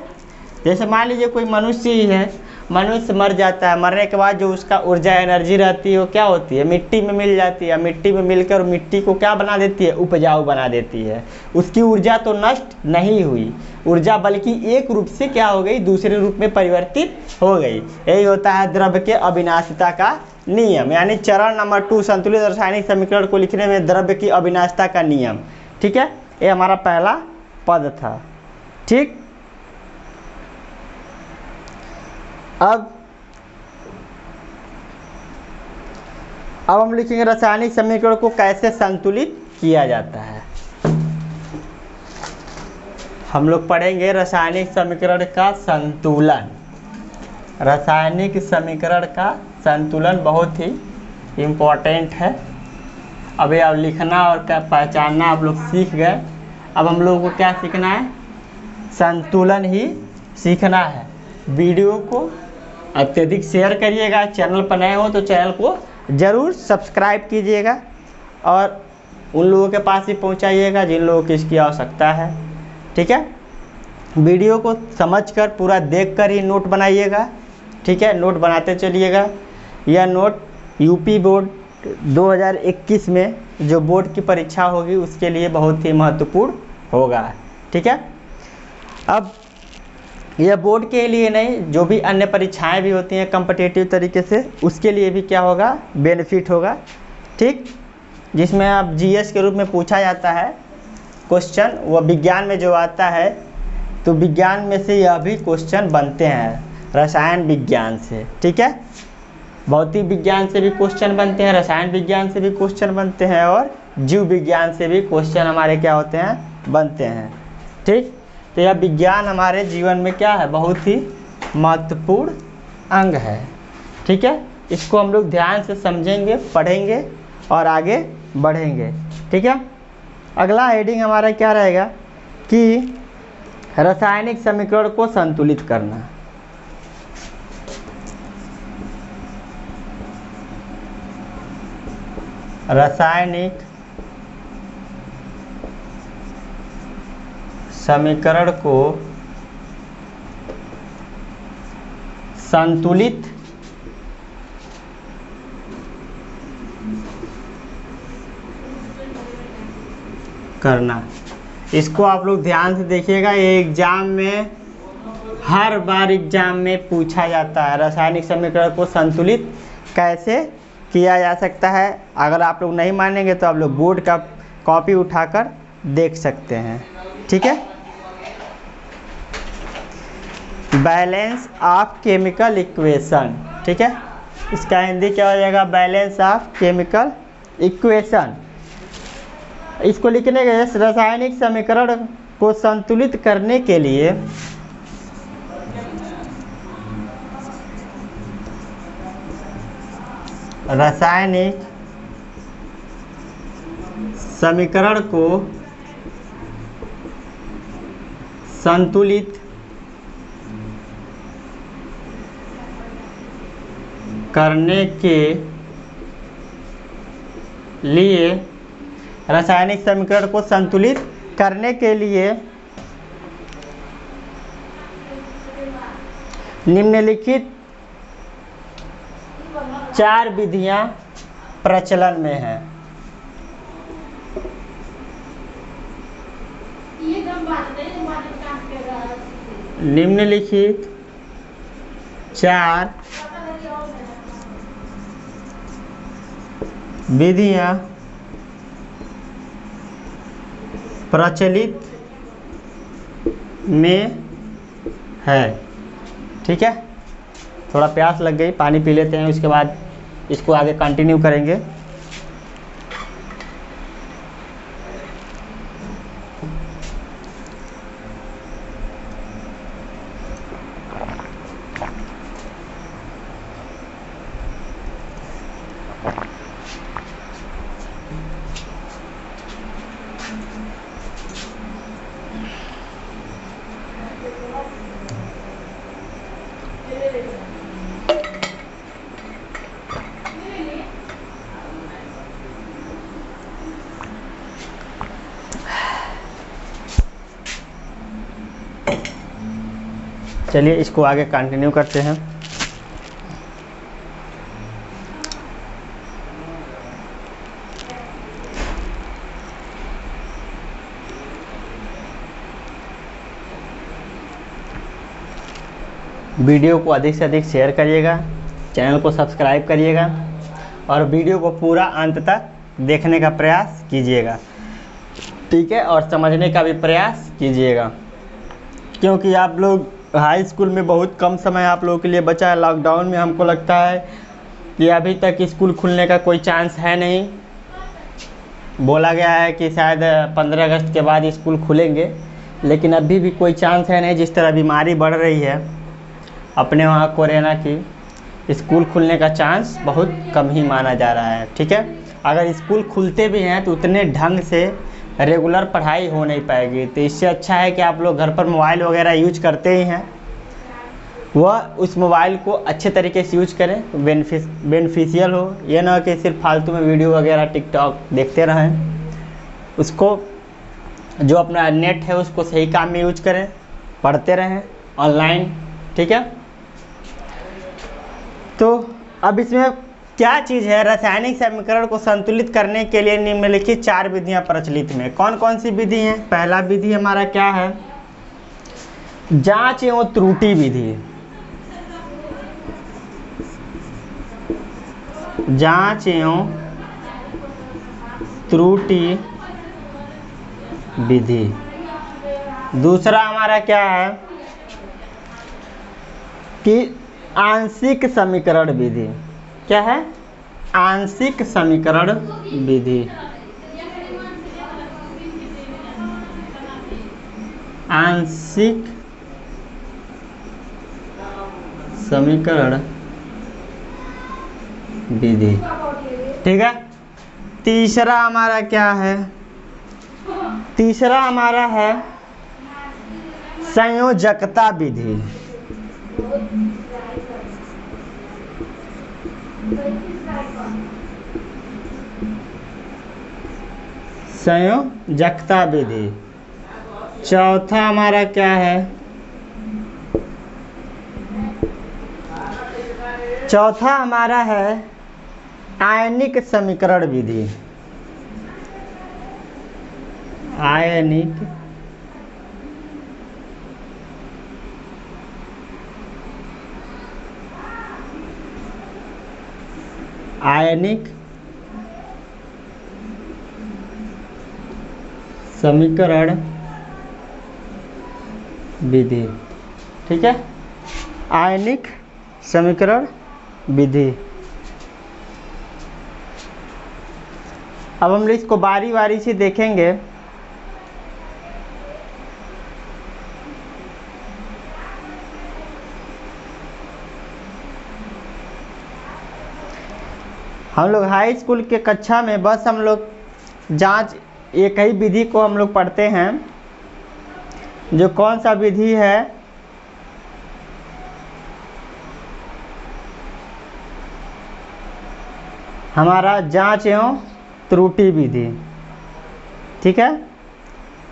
जैसे मान लीजिए कोई मनुष्य ही है, मनुष्य मर जाता है, मरने के बाद जो उसका ऊर्जा एनर्जी रहती है वो क्या होती है, मिट्टी में मिल जाती है। मिट्टी में मिलकर मिट्टी को क्या बना देती है, उपजाऊ बना देती है। उसकी ऊर्जा तो नष्ट नहीं हुई ऊर्जा, बल्कि एक रूप से क्या हो गई, दूसरे रूप में परिवर्तित हो गई। यही होता है द्रव्य के अविनाशिता का नियम, यानी चरण नंबर 2 संतुलित रासायनिक समीकरण को लिखने में द्रव्य की अविनाशिता का नियम। ठीक है, ये हमारा पहला पद था। ठीक, अब हम लिखेंगे रासायनिक समीकरण को कैसे संतुलित किया जाता है। हम लोग पढ़ेंगे रासायनिक समीकरण का संतुलन। रासायनिक समीकरण का संतुलन बहुत ही इम्पोर्टेंट है। अभी अब लिखना और क्या पहचानना आप लोग सीख गए। अब हम लोगों को क्या सीखना है, संतुलन ही सीखना है। वीडियो को अत्यधिक शेयर करिएगा। चैनल पर नए हो तो चैनल को ज़रूर सब्सक्राइब कीजिएगा और उन लोगों के पास ही पहुंचाइएगा जिन लोगों की इसकी आवश्यकता है। ठीक है, वीडियो को समझकर पूरा देखकर ही नोट बनाइएगा। ठीक है, नोट बनाते चलिएगा। यह नोट यूपी बोर्ड 2021 में जो बोर्ड की परीक्षा होगी उसके लिए बहुत ही महत्वपूर्ण होगा। ठीक है, अब यह बोर्ड के लिए नहीं, जो भी अन्य परीक्षाएं भी होती हैं कॉम्पिटिटिव तरीके से, उसके लिए भी क्या होगा, बेनिफिट होगा। ठीक, जिसमें अब जीएस के रूप में पूछा जाता है क्वेश्चन, वह विज्ञान में जो आता है तो विज्ञान में से यह भी क्वेश्चन बनते हैं, रसायन विज्ञान से। ठीक है, भौतिक विज्ञान से भी क्वेश्चन बनते हैं, रसायन विज्ञान से भी क्वेश्चन बनते हैं और जीव विज्ञान से भी क्वेश्चन हमारे क्या होते हैं, बनते हैं। ठीक, तो यह विज्ञान हमारे जीवन में क्या है, बहुत ही महत्वपूर्ण अंग है। ठीक है, इसको हम लोग ध्यान से समझेंगे, पढ़ेंगे और आगे बढ़ेंगे। ठीक है, अगला हेडिंग हमारा क्या रहेगा कि रासायनिक समीकरण को संतुलित करना। रासायनिक समीकरण को संतुलित करना। इसको आप लोग ध्यान से देखिएगा, ये एग्जाम में हर बार एग्जाम में पूछा जाता है। रासायनिक समीकरण को संतुलित कैसे किया जा सकता है। अगर आप लोग नहीं मानेंगे तो आप लोग बोर्ड का कॉपी उठाकर देख सकते हैं। ठीक है, बैलेंस ऑफ केमिकल इक्वेशन। ठीक है, इसका हिंदी क्या हो जाएगा, बैलेंस ऑफ केमिकल इक्वेशन। इसको लिखने के रासायनिक समीकरण को संतुलित करने के लिए रासायनिक समीकरण को संतुलित करने के लिए रासायनिक समीकरण को संतुलित करने के लिए निम्नलिखित 4 विधियां प्रचलन में हैं। निम्नलिखित 4 विधियां प्रचलित में है। ठीक है, थोड़ा प्यास लग गई, पानी पी लेते हैं, उसके बाद इसको आगे कंटिन्यू करेंगे। चलिए इसको आगे कंटिन्यू करते हैं। वीडियो को अधिक से अधिक शेयर करिएगा, चैनल को सब्सक्राइब करिएगा और वीडियो को पूरा अंत तक देखने का प्रयास कीजिएगा। ठीक है, और समझने का भी प्रयास कीजिएगा, क्योंकि आप लोग हाई स्कूल में बहुत कम समय आप लोगों के लिए बचा है। लॉकडाउन में हमको लगता है कि अभी तक स्कूल खुलने का कोई चांस है नहीं। बोला गया है कि शायद 15 अगस्त के बाद स्कूल खुलेंगे, लेकिन अभी भी कोई चांस है नहीं। जिस तरह बीमारी बढ़ रही है अपने वहाँ कोरोना की, स्कूल खुलने का चांस बहुत कम ही माना जा रहा है। ठीक है, अगर स्कूल खुलते भी हैं तो उतने ढंग से रेगुलर पढ़ाई हो नहीं पाएगी। तो इससे अच्छा है कि आप लोग घर पर मोबाइल वगैरह यूज करते ही हैं, वह उस मोबाइल को अच्छे तरीके से यूज करें, बेनिफिशियल हो। ये ना कि सिर्फ फालतू में वीडियो वगैरह टिकटॉक देखते रहें। उसको जो अपना नेट है उसको सही काम में यूज करें, पढ़ते रहें ऑनलाइन। ठीक है, तो अब इसमें क्या चीज़ है, रासायनिक समीकरण को संतुलित करने के लिए निम्नलिखित 4 विधियां प्रचलित में। कौन कौन सी विधि हैं? पहला विधि हमारा क्या है? जांच एवं त्रुटि विधि। जांच एवं त्रुटि विधि। दूसरा हमारा क्या है कि आंशिक समीकरण विधि। क्या है? आंशिक समीकरण विधि। आंशिक समीकरण विधि। ठीक है, तीसरा हमारा क्या है? तीसरा हमारा है संयोजकता विधि। संयोजकता विधि। चौथा हमारा क्या है? चौथा हमारा है आयनिक समीकरण विधि। आयनिक समीकरण विधि। ठीक है, आयनिक समीकरण विधि। अब हम इसको बारी बारी से देखेंगे। हम लोग हाई स्कूल के कक्षा में बस हम लोग जांच एक ही विधि को हम लोग पढ़ते हैं, जो कौन सा विधि है? हमारा जांच एवं त्रुटि विधि। ठीक है।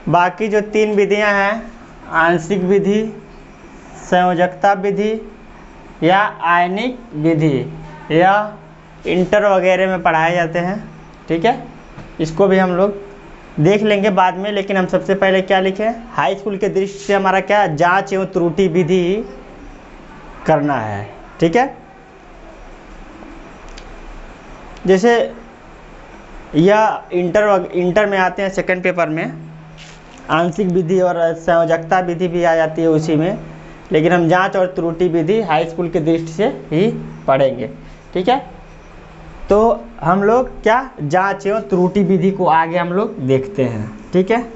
बाकी जो 3 विधियां हैं, आंशिक विधि, संयोजकता विधि या आयनिक विधि, या इंटर वगैरह में पढ़ाए जाते हैं, ठीक है। इसको भी हम लोग देख लेंगे बाद में, लेकिन हम सबसे पहले क्या लिखें, हाई स्कूल के दृष्टि से हमारा क्या, जांच एवं त्रुटि विधि करना है, ठीक है। जैसे यह इंटर में आते हैं, सेकंड पेपर में आंशिक विधि और संयोजकता विधि भी आ जाती है उसी में, लेकिन हम जांच और त्रुटि विधि हाई स्कूल की दृष्टि से ही पढ़ेंगे, ठीक है। तो हम लोग क्या, जांच एवं त्रुटि विधि को आगे हम लोग देखते हैं, ठीक है।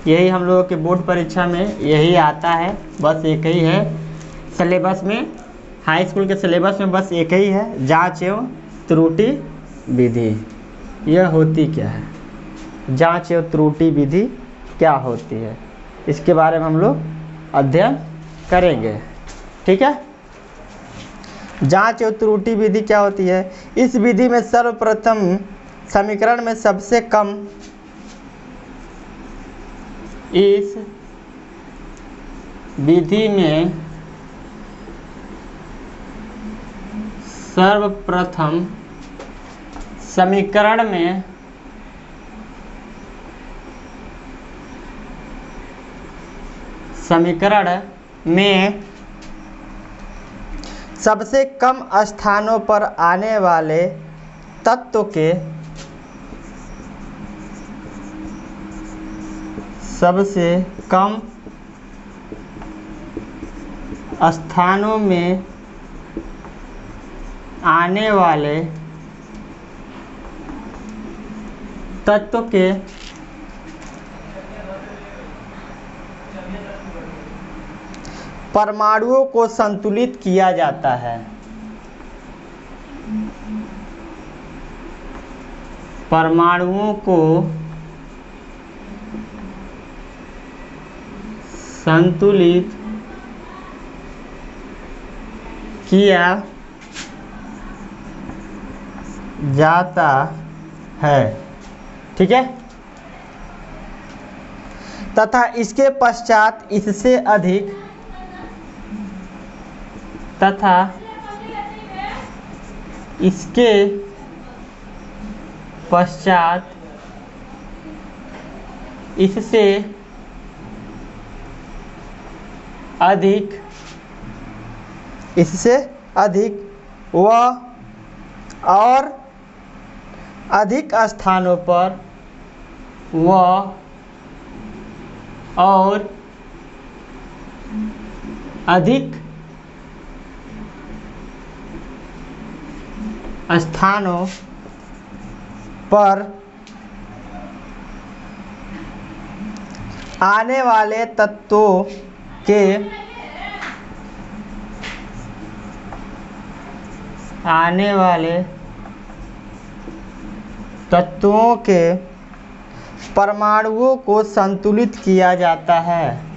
यही हम लोगों के बोर्ड परीक्षा में यही आता है, बस एक ही है सिलेबस में, हाई स्कूल के सिलेबस में बस एक ही है, जांच एवं त्रुटि विधि। यह होती क्या है, जांच एवं त्रुटि विधि क्या होती है, इसके बारे में हम लोग अध्ययन करेंगे, ठीक है। जांच एवं त्रुटि विधि क्या होती है, इस विधि में सर्वप्रथम समीकरण में सबसे कम, इस विधि में सर्वप्रथम समीकरण में सबसे कम स्थानों पर आने वाले तत्व के सबसे कम स्थानों में आने वाले तत्व के परमाणुओं को संतुलित किया जाता है। परमाणुओं को संतुलित किया जाता है, ठीक है। तथा इसके पश्चात इससे अधिक तथा इसके पश्चात इससे अधिक व और अधिक स्थानों पर और अधिक स्थानों पर आने वाले तत्वों के परमाणुओं को संतुलित किया जाता है।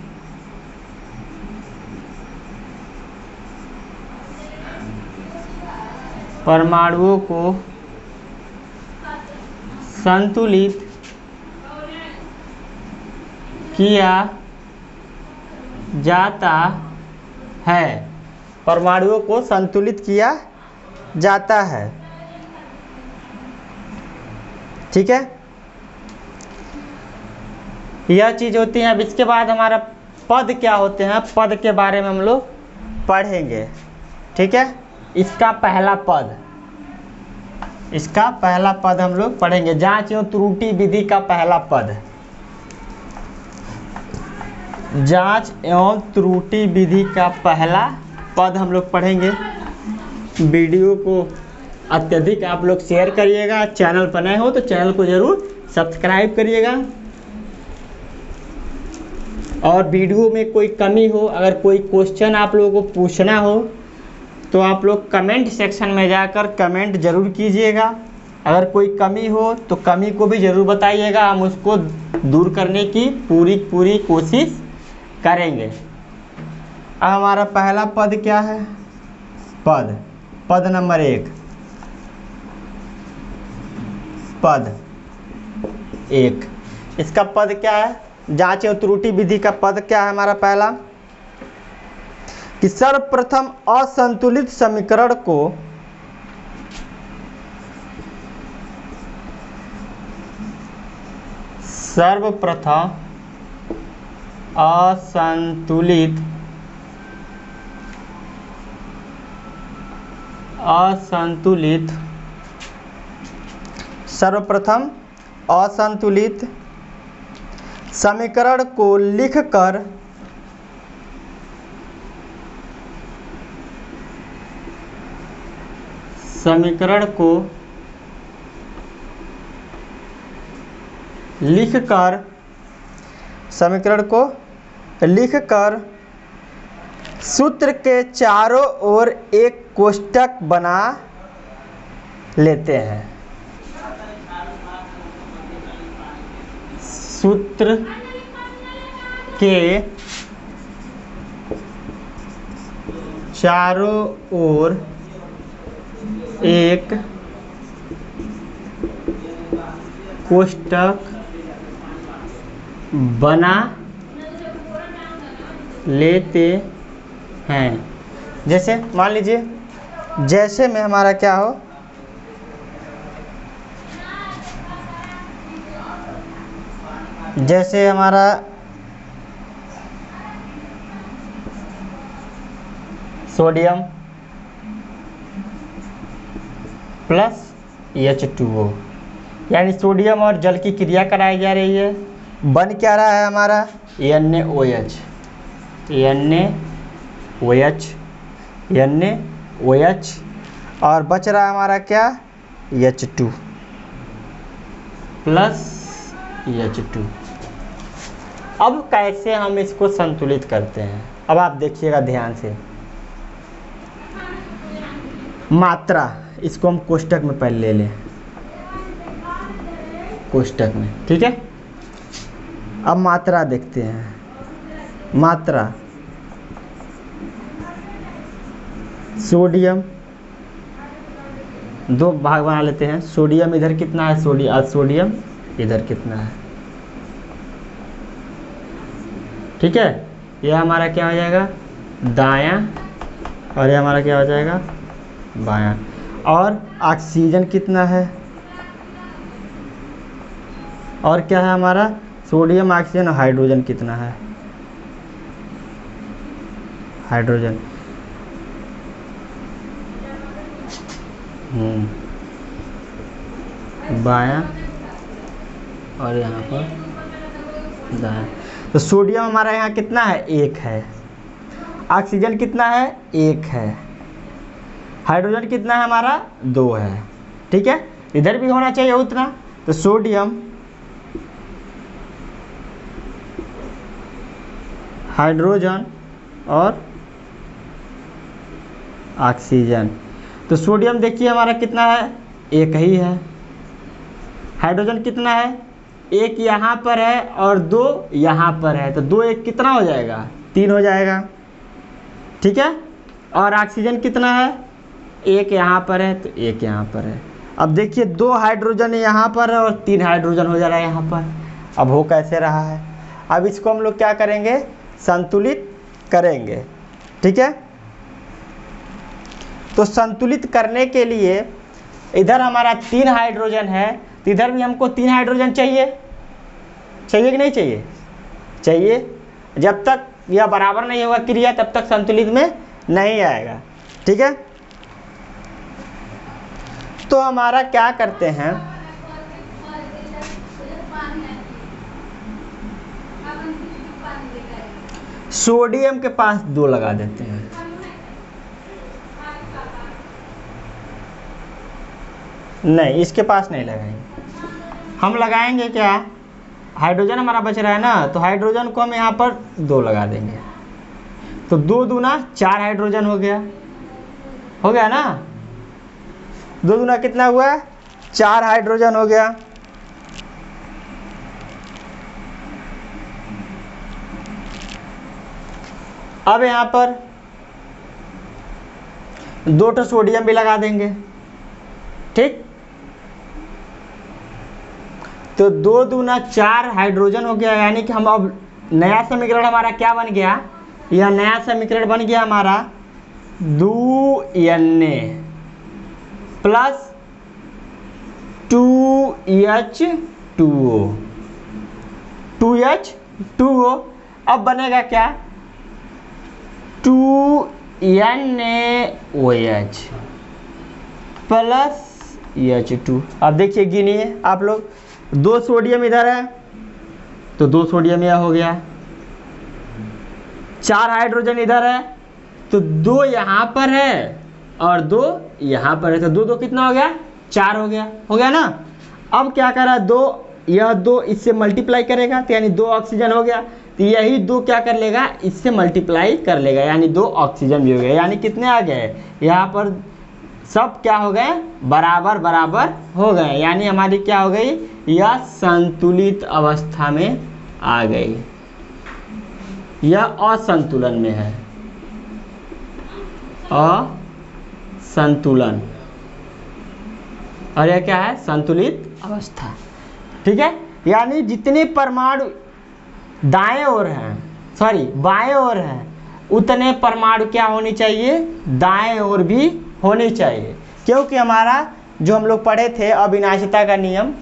परमाणुओं को संतुलित किया जाता है। परमाणुओं को संतुलित किया जाता है, ठीक है। यह चीज़ होती है। अब इसके बाद हमारा पद क्या होते हैं, पद के बारे में हम लोग पढ़ेंगे, ठीक है। इसका पहला पद हम लोग पढ़ेंगे, जांच एवं त्रुटि विधि का पहला पद। जांच एवं त्रुटि विधि का पहला पद हम लोग पढ़ेंगे। वीडियो को अत्यधिक आप लोग शेयर करिएगा, चैनल पर नए हो तो चैनल को ज़रूर सब्सक्राइब करिएगा। और वीडियो में कोई कमी हो, अगर कोई क्वेश्चन आप लोगों को पूछना हो तो आप लोग कमेंट सेक्शन में जाकर कमेंट ज़रूर कीजिएगा। अगर कोई कमी हो तो कमी को भी ज़रूर बताइएगा, हम उसको दूर करने की पूरी कोशिश करेंगे। अब हमारा पहला पद क्या है, पद नंबर 1, पद 1। इसका पद क्या है, जांच एवं त्रुटि विधि का पद क्या है हमारा पहला, कि सर्वप्रथम असंतुलित समीकरण को सर्वप्रथम असंतुलित समीकरण को लिखकर समीकरण को लिखकर सूत्र के चारों ओर एक कोष्ठक बना लेते हैं। सूत्र के चारों ओर एक कोष्ठक बना लेते हैं। जैसे मान लीजिए, जैसे में हमारा क्या हो, जैसे हमारा सोडियम प्लस H2O, यानी सोडियम और जल की क्रिया कराई जा रही है। बन क्या रहा है हमारा NaOH, और बच रहा है हमारा क्या, H2 प्लस H2। अब कैसे हम इसको संतुलित करते हैं, अब आप देखिएगा ध्यान से। मात्रा, इसको हम कोष्ठक में पहले ले लें, कोष्ठक में, ठीक है। अब मात्रा देखते हैं, मात्रा सोडियम, दो भाग बना लेते हैं। सोडियम इधर कितना है, सोडियम इधर कितना है, ठीक है। यह हमारा क्या हो जाएगा, दायां, और यह हमारा क्या हो जाएगा, बायां। और ऑक्सीजन कितना है, और क्या है हमारा, सोडियम, ऑक्सीजन, और हाइड्रोजन कितना है, हाइड्रोजन। बायां और यहाँ पर दायां। तो सोडियम हमारा यहाँ कितना है, 1 है। ऑक्सीजन कितना है, 1 है। हाइड्रोजन कितना है हमारा, 2 है, ठीक है। इधर भी होना चाहिए उतना। तो सोडियम, हाइड्रोजन और ऑक्सीजन। तो सोडियम देखिए हमारा कितना है, 1 ही है। हाइड्रोजन कितना है, 1 यहाँ पर है और 2 यहाँ पर है, तो 2 1 कितना हो जाएगा, 3 हो जाएगा, ठीक है। और ऑक्सीजन कितना है, 1 यहाँ पर है, तो 1 यहाँ पर है। अब देखिए 2 हाइड्रोजन यहाँ पर है और 3 हाइड्रोजन हो जा रहा है यहाँ पर। अब हो कैसे रहा है, अब इसको हम लोग क्या करेंगे, संतुलित करेंगे, ठीक है। तो संतुलित करने के लिए इधर हमारा 3 हाइड्रोजन है, तो इधर भी हमको 3 हाइड्रोजन चाहिए कि नहीं चाहिए, चाहिए। जब तक यह बराबर नहीं होगा क्रिया, तब तक संतुलित में नहीं आएगा, ठीक है। तो हमारा क्या करते हैं, सोडियम के पास 2 लगा देते हैं, नहीं इसके पास नहीं लगाएंगे। हम लगाएंगे क्या, हाइड्रोजन हमारा बच रहा है ना, तो हाइड्रोजन को हम यहाँ पर 2 लगा देंगे। तो 2 दूना 4 हाइड्रोजन हो गया ना, 2 दूना कितना हुआ, 4 हाइड्रोजन हो गया। अब यहाँ पर 2 सोडियम भी लगा देंगे, ठीक। तो 2 दूना 4 हाइड्रोजन हो गया, यानी कि हम अब नया समीकरण हमारा क्या बन गया, यह नया समीकरण बन गया हमारा 2Na प्लस 2H2O 2H2O। अब बनेगा क्या, 2NaOH प्लस H2। अब देखिए गिनिए आप लोग, 2 सोडियम इधर है तो 2 सोडियम यह हो गया, 4 हाइड्रोजन इधर है तो 2 यहाँ पर है और 2 यहाँ पर है, तो 2 2 कितना हो गया, 4 हो गया ना। अब क्या कर रहा है, 2 यह 2 इससे मल्टीप्लाई करेगा तो यानी 2 ऑक्सीजन हो गया, तो यही 2 क्या कर लेगा, इससे मल्टीप्लाई कर लेगा, यानी 2 ऑक्सीजन भी हो गया। यानी कितने आ गए, यहाँ पर सब क्या हो गए, बराबर बराबर हो गए, यानी हमारी क्या हो गई, यह संतुलित अवस्था में आ गई, यह असंतुलन में है, असंतुलन, और यह क्या है, संतुलित अवस्था। ठीक है, यानी जितने परमाणु दाएं ओर हैं, सॉरी बाएं ओर हैं, उतने परमाणु क्या होनी चाहिए, दाएं ओर भी होनी चाहिए, क्योंकि हमारा जो हम लोग पढ़े थे अविनाशिता का नियम,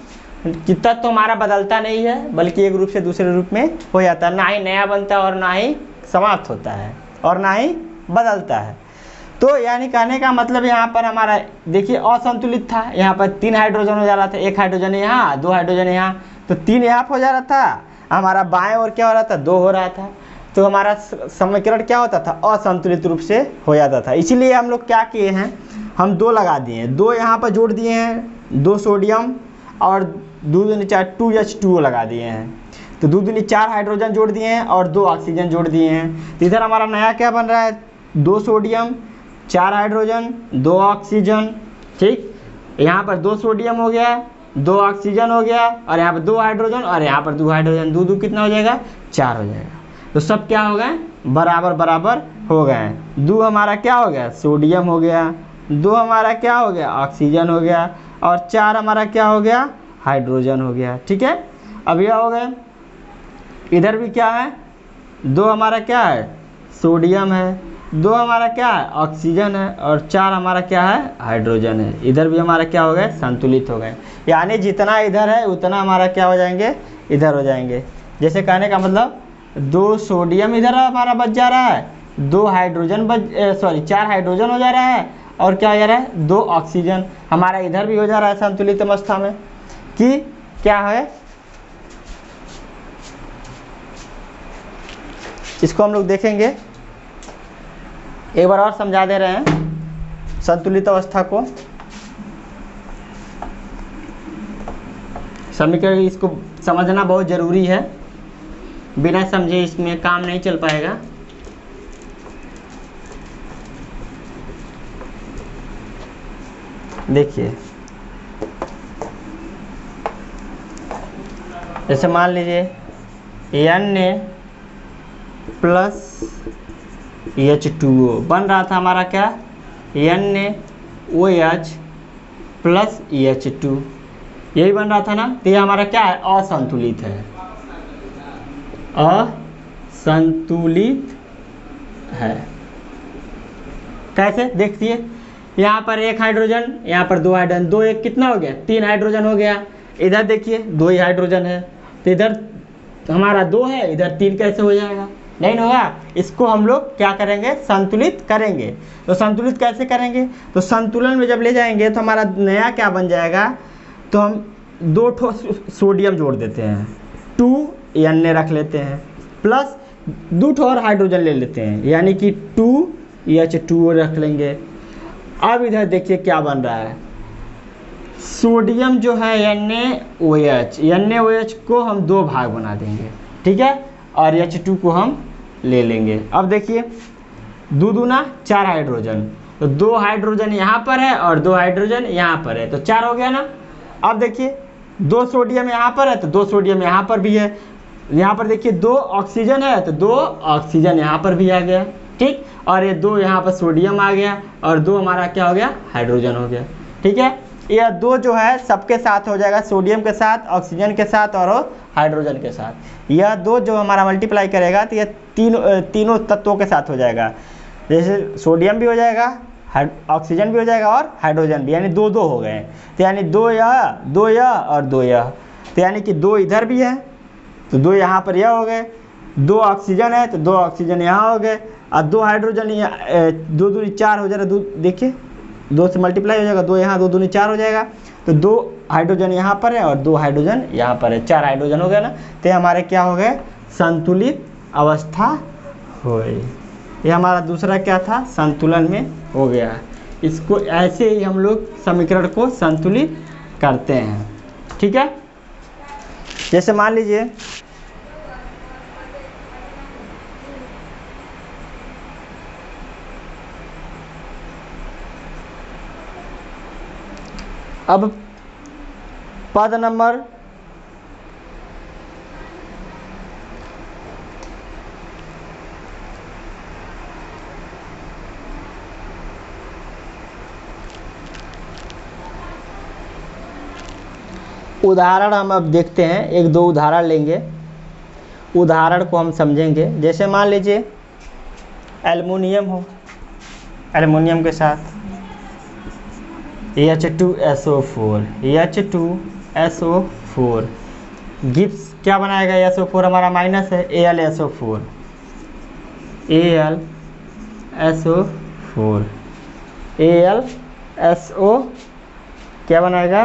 कि तत्व तो हमारा बदलता नहीं है, बल्कि एक रूप से दूसरे रूप में हो जाता है, ना ही नया बनता है और ना ही समाप्त होता है और ना ही बदलता है। तो यानी कहने का मतलब यहाँ पर हमारा देखिए असंतुलित था, यहाँ पर 3 हाइड्रोजन हो जा रहा था, 1 हाइड्रोजन यहाँ, 2 हाइड्रोजन यहाँ, तो 3 यहाँ हो जा रहा था, हमारा बाएं ओर क्या हो रहा था, 2 हो रहा था, तो हमारा समीकरण क्या होता था, असंतुलित रूप से हो जाता था। इसीलिए हम लोग क्या किए हैं, हम 2 लगा दिए हैं, 2 यहाँ पर जोड़ दिए हैं, 2 सोडियम और 2 दूनी 4 2H2O लगा दिए हैं, तो 2 दूनी 4 हाइड्रोजन जोड़ दिए हैं और 2 ऑक्सीजन जोड़ दिए हैं। तो इधर हमारा नया क्या बन रहा है, 2 सोडियम 4 हाइड्रोजन 2 ऑक्सीजन, ठीक, यहाँ पर 2 सोडियम हो गया, 2 ऑक्सीजन हो गया, और यहाँ पर 2 हाइड्रोजन और यहाँ पर 2 हाइड्रोजन, 2 2 कितना हो जाएगा, 4 हो जाएगा। तो सब क्या हो गए, बराबर बराबर हो गए। 2 हमारा क्या हो गया, सोडियम हो गया, 2 हमारा क्या हो गया, ऑक्सीजन हो गया, और 4 हमारा क्या हो गया, हाइड्रोजन हो गया। ठीक है, अब यह हो गए, इधर भी क्या है, 2 हमारा क्या है, सोडियम है, 2 हमारा क्या है, ऑक्सीजन है, और 4 हमारा क्या है, हाइड्रोजन है। इधर भी हमारा क्या हो गए, संतुलित हो गए, यानी जितना इधर है उतना हमारा क्या हो जाएंगे, इधर हो जाएंगे। जैसे कहने का मतलब 2 सोडियम इधर हमारा बच जा रहा है, 2 हाइड्रोजन 4 हाइड्रोजन हो जा रहा है, और क्या हो जा रहा है, 2 ऑक्सीजन हमारा इधर भी हो जा रहा है संतुलित अवस्था में, कि क्या है, इसको हम लोग देखेंगे, एक बार और समझा दे रहे हैं संतुलित अवस्था को, समीकरण इसको समझना बहुत ज़रूरी है, बिना समझे इसमें काम नहीं चल पाएगा। देखिए जैसे मान लीजिए Na प्लस H2O बन रहा था हमारा क्या, NaOH प्लस H2, यही बन रहा था ना, तो ये हमारा क्या है, असंतुलित है, असंतुलित है। कैसे देखिए, यहाँ पर 1 हाइड्रोजन, यहाँ पर 2 हाइड्रोजन, 2 1 कितना हो गया, 3 हाइड्रोजन हो गया, इधर देखिए 2 ही हाइड्रोजन है, तो इधर हमारा 2 है, इधर 3 कैसे हो जाएगा, नहीं होगा। इसको हम लोग क्या करेंगे, संतुलित करेंगे। तो संतुलित कैसे करेंगे, तो संतुलन में जब ले जाएंगे तो हमारा नया क्या बन जाएगा, तो हम 2 ठो सोडियम जोड़ देते हैं, 2Na रख लेते हैं, प्लस 2 ठो और हाइड्रोजन ले लेते हैं, यानी कि 2H2O रख लेंगे। अब इधर देखिए क्या बन रहा है, सोडियम जो है NaOH को हम 2 भाग बना देंगे, ठीक है, और H2 को हम ले लेंगे। अब देखिए 2 दूना 4 हाइड्रोजन, तो 2 हाइड्रोजन यहाँ पर है और 2 हाइड्रोजन यहाँ पर है, तो 4 हो गया ना। अब देखिए 2 सोडियम यहाँ पर है तो 2 सोडियम यहाँ पर भी है, यहाँ पर देखिए 2 ऑक्सीजन है तो 2 ऑक्सीजन यहाँ पर भी आ गया, ठीक, और ये 2 यहाँ पर सोडियम आ गया और 2 हमारा क्या हो गया, हाइड्रोजन हो गया, ठीक है। यह 2 जो है सबके साथ हो जाएगा, सोडियम के साथ, ऑक्सीजन के साथ और हाइड्रोजन के साथ। यह 2 जो हमारा मल्टीप्लाई करेगा तो यह तीनों तत्वों के साथ हो जाएगा। जैसे सोडियम भी हो जाएगा, ऑक्सीजन भी हो जाएगा और हाइड्रोजन भी, यानी 2 हो गए। तो यानी 2 यह और 2 यह, तो यानी कि 2 इधर भी है तो 2 यहाँ पर यह हो गए, 2 ऑक्सीजन है तो 2 ऑक्सीजन यहाँ हो गए, और 2 हाइड्रोजन यहाँ, 2 दूनी 4 हो जाएगा। देखिए 2 से मल्टीप्लाई हो जाएगा, 2 यहाँ 2 दूनी 4 हो जाएगा, तो 2 हाइड्रोजन यहाँ पर है और 2 हाइड्रोजन यहाँ पर है, 4 हाइड्रोजन हो गया ना। तो हमारे क्या हो गए, संतुलित अवस्था हो गई। ये हमारा दूसरा क्या था, संतुलन में हो गया। इसको ऐसे ही हम लोग समीकरण को संतुलित करते हैं, ठीक है। जैसे मान लीजिए अब पद नंबर उदाहरण हम अब देखते हैं, 1-2 उदाहरण लेंगे, उदाहरण को हम समझेंगे। जैसे मान लीजिए एल्युमिनियम हो, एल्युमिनियम के साथ H2SO4, H2SO4 गिब्स क्या बनाएगा, SO4 हमारा माइनस है, AlSO4, AlSO4, AlSO क्या बनाएगा,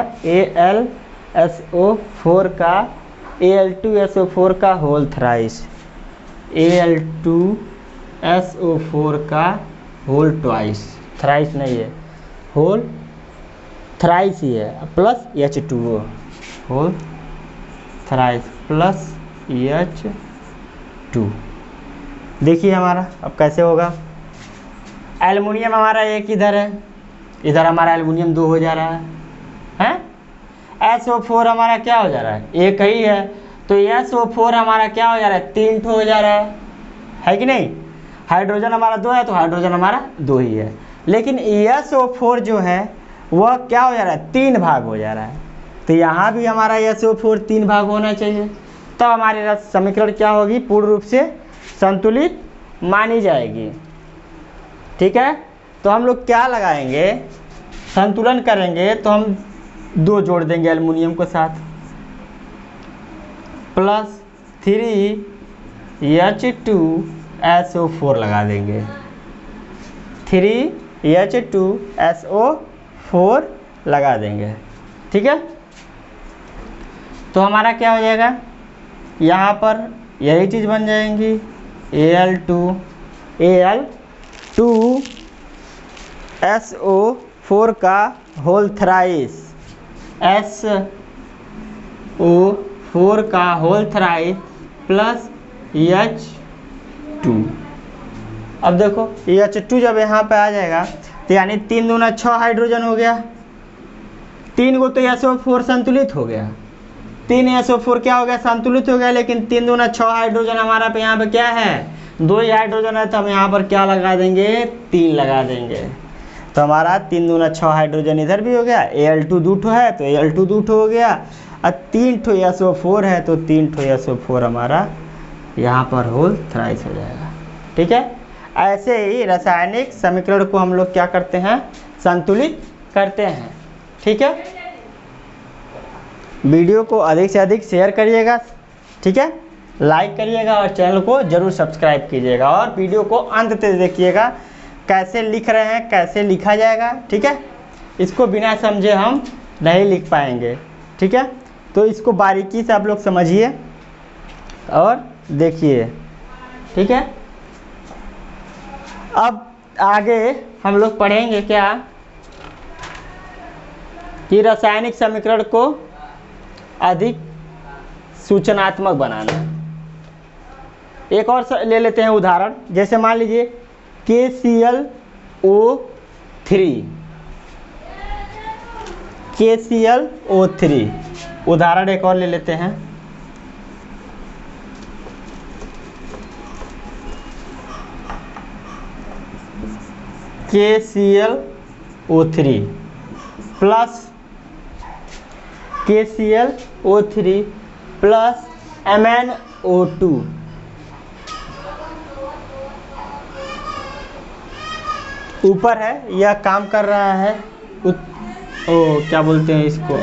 AlSO4 का Al2SO4 का होल थ्राइस, Al2SO4 का होल ट्वाइस, थ्राइस नहीं है, होल थ्राइस ही है, plus H2O, whole thrice plus H2। देखिए हमारा अब कैसे होगा, एल्युमिनियम हमारा एक इधर है, इधर हमारा एल्युमिनियम 2 हो जा रहा है, SO4 हमारा क्या हो जा रहा है, एक ही है, तो SO4 हमारा क्या हो जा रहा है, 3 हो जा रहा है कि नहीं। हाइड्रोजन हमारा 2 है तो हाइड्रोजन हमारा 2 ही है, लेकिन SO4 जो है वह क्या हो जा रहा है, 3 भाग हो जा रहा है। तो यहाँ भी हमारा SO4 3 भाग होना चाहिए, तब हमारी समीकरण क्या होगी, पूर्ण रूप से संतुलित मानी जाएगी, ठीक है। तो हम लोग क्या लगाएंगे, संतुलन करेंगे तो हम 2 जोड़ देंगे एल्युमिनियम के साथ, प्लस 3H2SO4 लगा देंगे, 3H2SO4 लगा देंगे, ठीक है। तो हमारा क्या हो जाएगा, यहाँ पर यही चीज़ बन जाएंगी, Al2SO4 का होल थ्राइस, SO4 का होल थ्राइस प्लस H2। अब देखो H2 जब यहाँ पे आ जाएगा तो यानी 3 दूना 6 हाइड्रोजन हो गया, 3 को तो SO4 संतुलित हो गया, 3 SO4 क्या हो गया, संतुलित हो गया, लेकिन 3 दूना 6 हाइड्रोजन हमारा पे यहाँ पे क्या है, 2 ही हाइड्रोजन है, तो हम यहाँ पर क्या लगा देंगे, 3 लगा देंगे। तो हमारा 3 दूना 6 हाइड्रोजन इधर भी हो गया, Al2 2 है तो Al2 2 हो गया, और 3 SO4 है तो 3 SO4 हमारा यहाँ पर होल थ्राइस हो जाएगा, ठीक है। ऐसे ही रासायनिक समीकरण को हम लोग क्या करते हैं, संतुलित करते हैं, ठीक है। वीडियो को अधिक से अधिक शेयर करिएगा, ठीक है, लाइक करिएगा और चैनल को जरूर सब्सक्राइब कीजिएगा, और वीडियो को अंत तक देखिएगा, कैसे लिख रहे हैं, कैसे लिखा जाएगा, ठीक है। इसको बिना समझे हम नहीं लिख पाएंगे, ठीक है। तो इसको बारीकी से आप लोग समझिए और देखिए, ठीक है। अब आगे हम लोग पढ़ेंगे क्या, कि रासायनिक समीकरण को अधिक सूचनात्मक बनाना। एक और ले लेते हैं उदाहरण, जैसे मान लीजिए KClO3 उदाहरण एक और ले लेते हैं। KClO3 plus KClO3 plus MnO2। ऊपर है, यह काम कर रहा है क्या बोलते हैं इसको,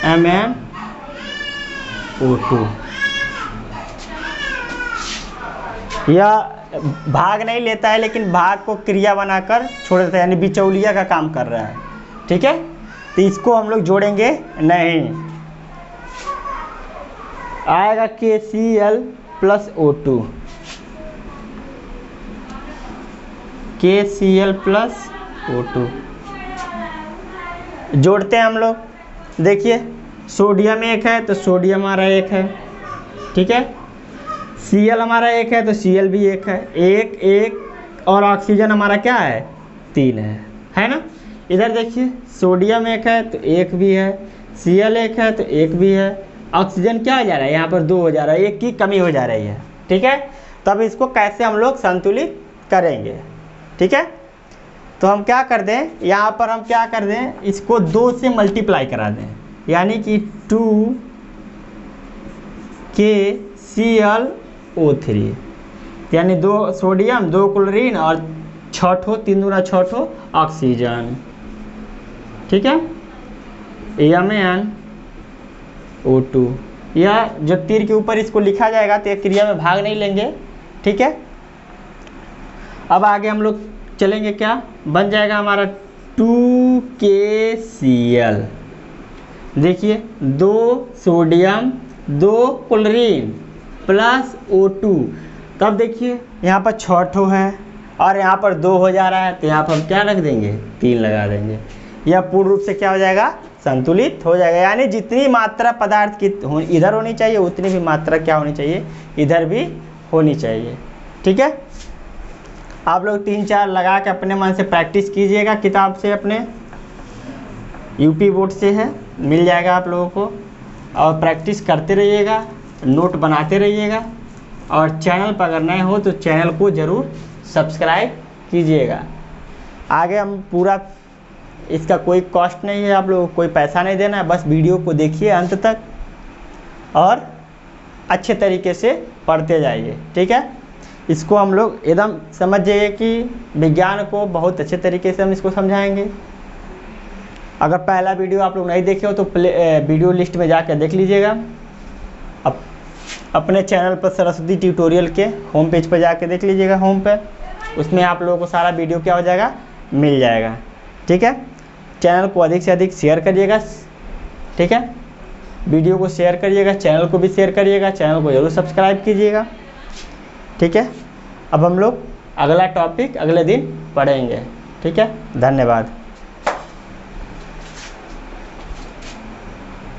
MnO2। यह भाग नहीं लेता है लेकिन भाग को क्रिया बनाकर छोड़ देता है, यानी बिचौलिया का काम कर रहा है। ठीक है, तो इसको हम लोग जोड़ेंगे नहीं, आएगा KCl plus O2, KCl plus O2 जोड़ते हैं हम लोग। देखिए सोडियम एक है तो सोडियम हमारा एक है, ठीक है, Cl हमारा एक है तो Cl भी एक है, एक एक, और ऑक्सीजन हमारा क्या है, 3 है ना। इधर देखिए सोडियम एक है तो एक भी है, Cl एक है तो एक भी है, ऑक्सीजन क्या हो जा रहा है, यहाँ पर 2 हो जा रहा है, एक की कमी हो जा रही है। ठीक है, तब इसको कैसे हम लोग संतुलित करेंगे। ठीक है, तो हम क्या कर दें, यहाँ पर हम क्या कर दें, इसको 2 से मल्टीप्लाई करा दें, यानी कि 2KClO3, यानी 2 सोडियम 2 क्लोरीन और 6 3 दूना 6 ऑक्सीजन। ठीक है, MnO2, यह जो तीर के ऊपर इसको लिखा जाएगा तो ये क्रिया में भाग नहीं लेंगे। ठीक है, अब आगे हम लोग चलेंगे, क्या बन जाएगा हमारा 2KCl। देखिए 2 सोडियम 2 क्लोरीन प्लस O2, तब देखिए यहाँ पर 6 है और यहाँ पर 2 हो जा रहा है, तो यहाँ पर हम क्या रख देंगे, 3 लगा देंगे। यह पूर्ण रूप से क्या हो जाएगा, संतुलित हो जाएगा, यानी जितनी मात्रा पदार्थ की इधर होनी चाहिए उतनी भी मात्रा क्या होनी चाहिए, इधर भी होनी चाहिए। ठीक है, आप लोग 3-4 लगा के अपने मन से प्रैक्टिस कीजिएगा, किताब से अपने यूपी बोर्ड से है, मिल जाएगा आप लोगों को, और प्रैक्टिस करते रहिएगा, नोट बनाते रहिएगा, और चैनल पर अगर नए हो तो चैनल को ज़रूर सब्सक्राइब कीजिएगा। आगे हम पूरा, इसका कोई कॉस्ट नहीं है, आप लोगों को कोई पैसा नहीं देना है, बस वीडियो को देखिए अंत तक और अच्छे तरीके से पढ़ते जाइए। ठीक है, इसको हम लोग एकदम समझ जाइए कि विज्ञान को बहुत अच्छे तरीके से हम इसको समझाएंगे। अगर पहला वीडियो आप लोग नहीं देखे हो तो वीडियो लिस्ट में जाकर देख लीजिएगा, अपने चैनल पर सरस्वती ट्यूटोरियल के होम पेज पर जाके देख लीजिएगा, होम पे उसमें आप लोगों को सारा वीडियो क्या हो जाएगा, मिल जाएगा। ठीक है, चैनल को अधिक से अधिक शेयर करिएगा। ठीक है, वीडियो को शेयर करिएगा, चैनल को भी शेयर करिएगा, चैनल को ज़रूर सब्सक्राइब कीजिएगा। ठीक है, अब हम लोग अगला टॉपिक अगले दिन पढ़ेंगे। ठीक है, धन्यवाद।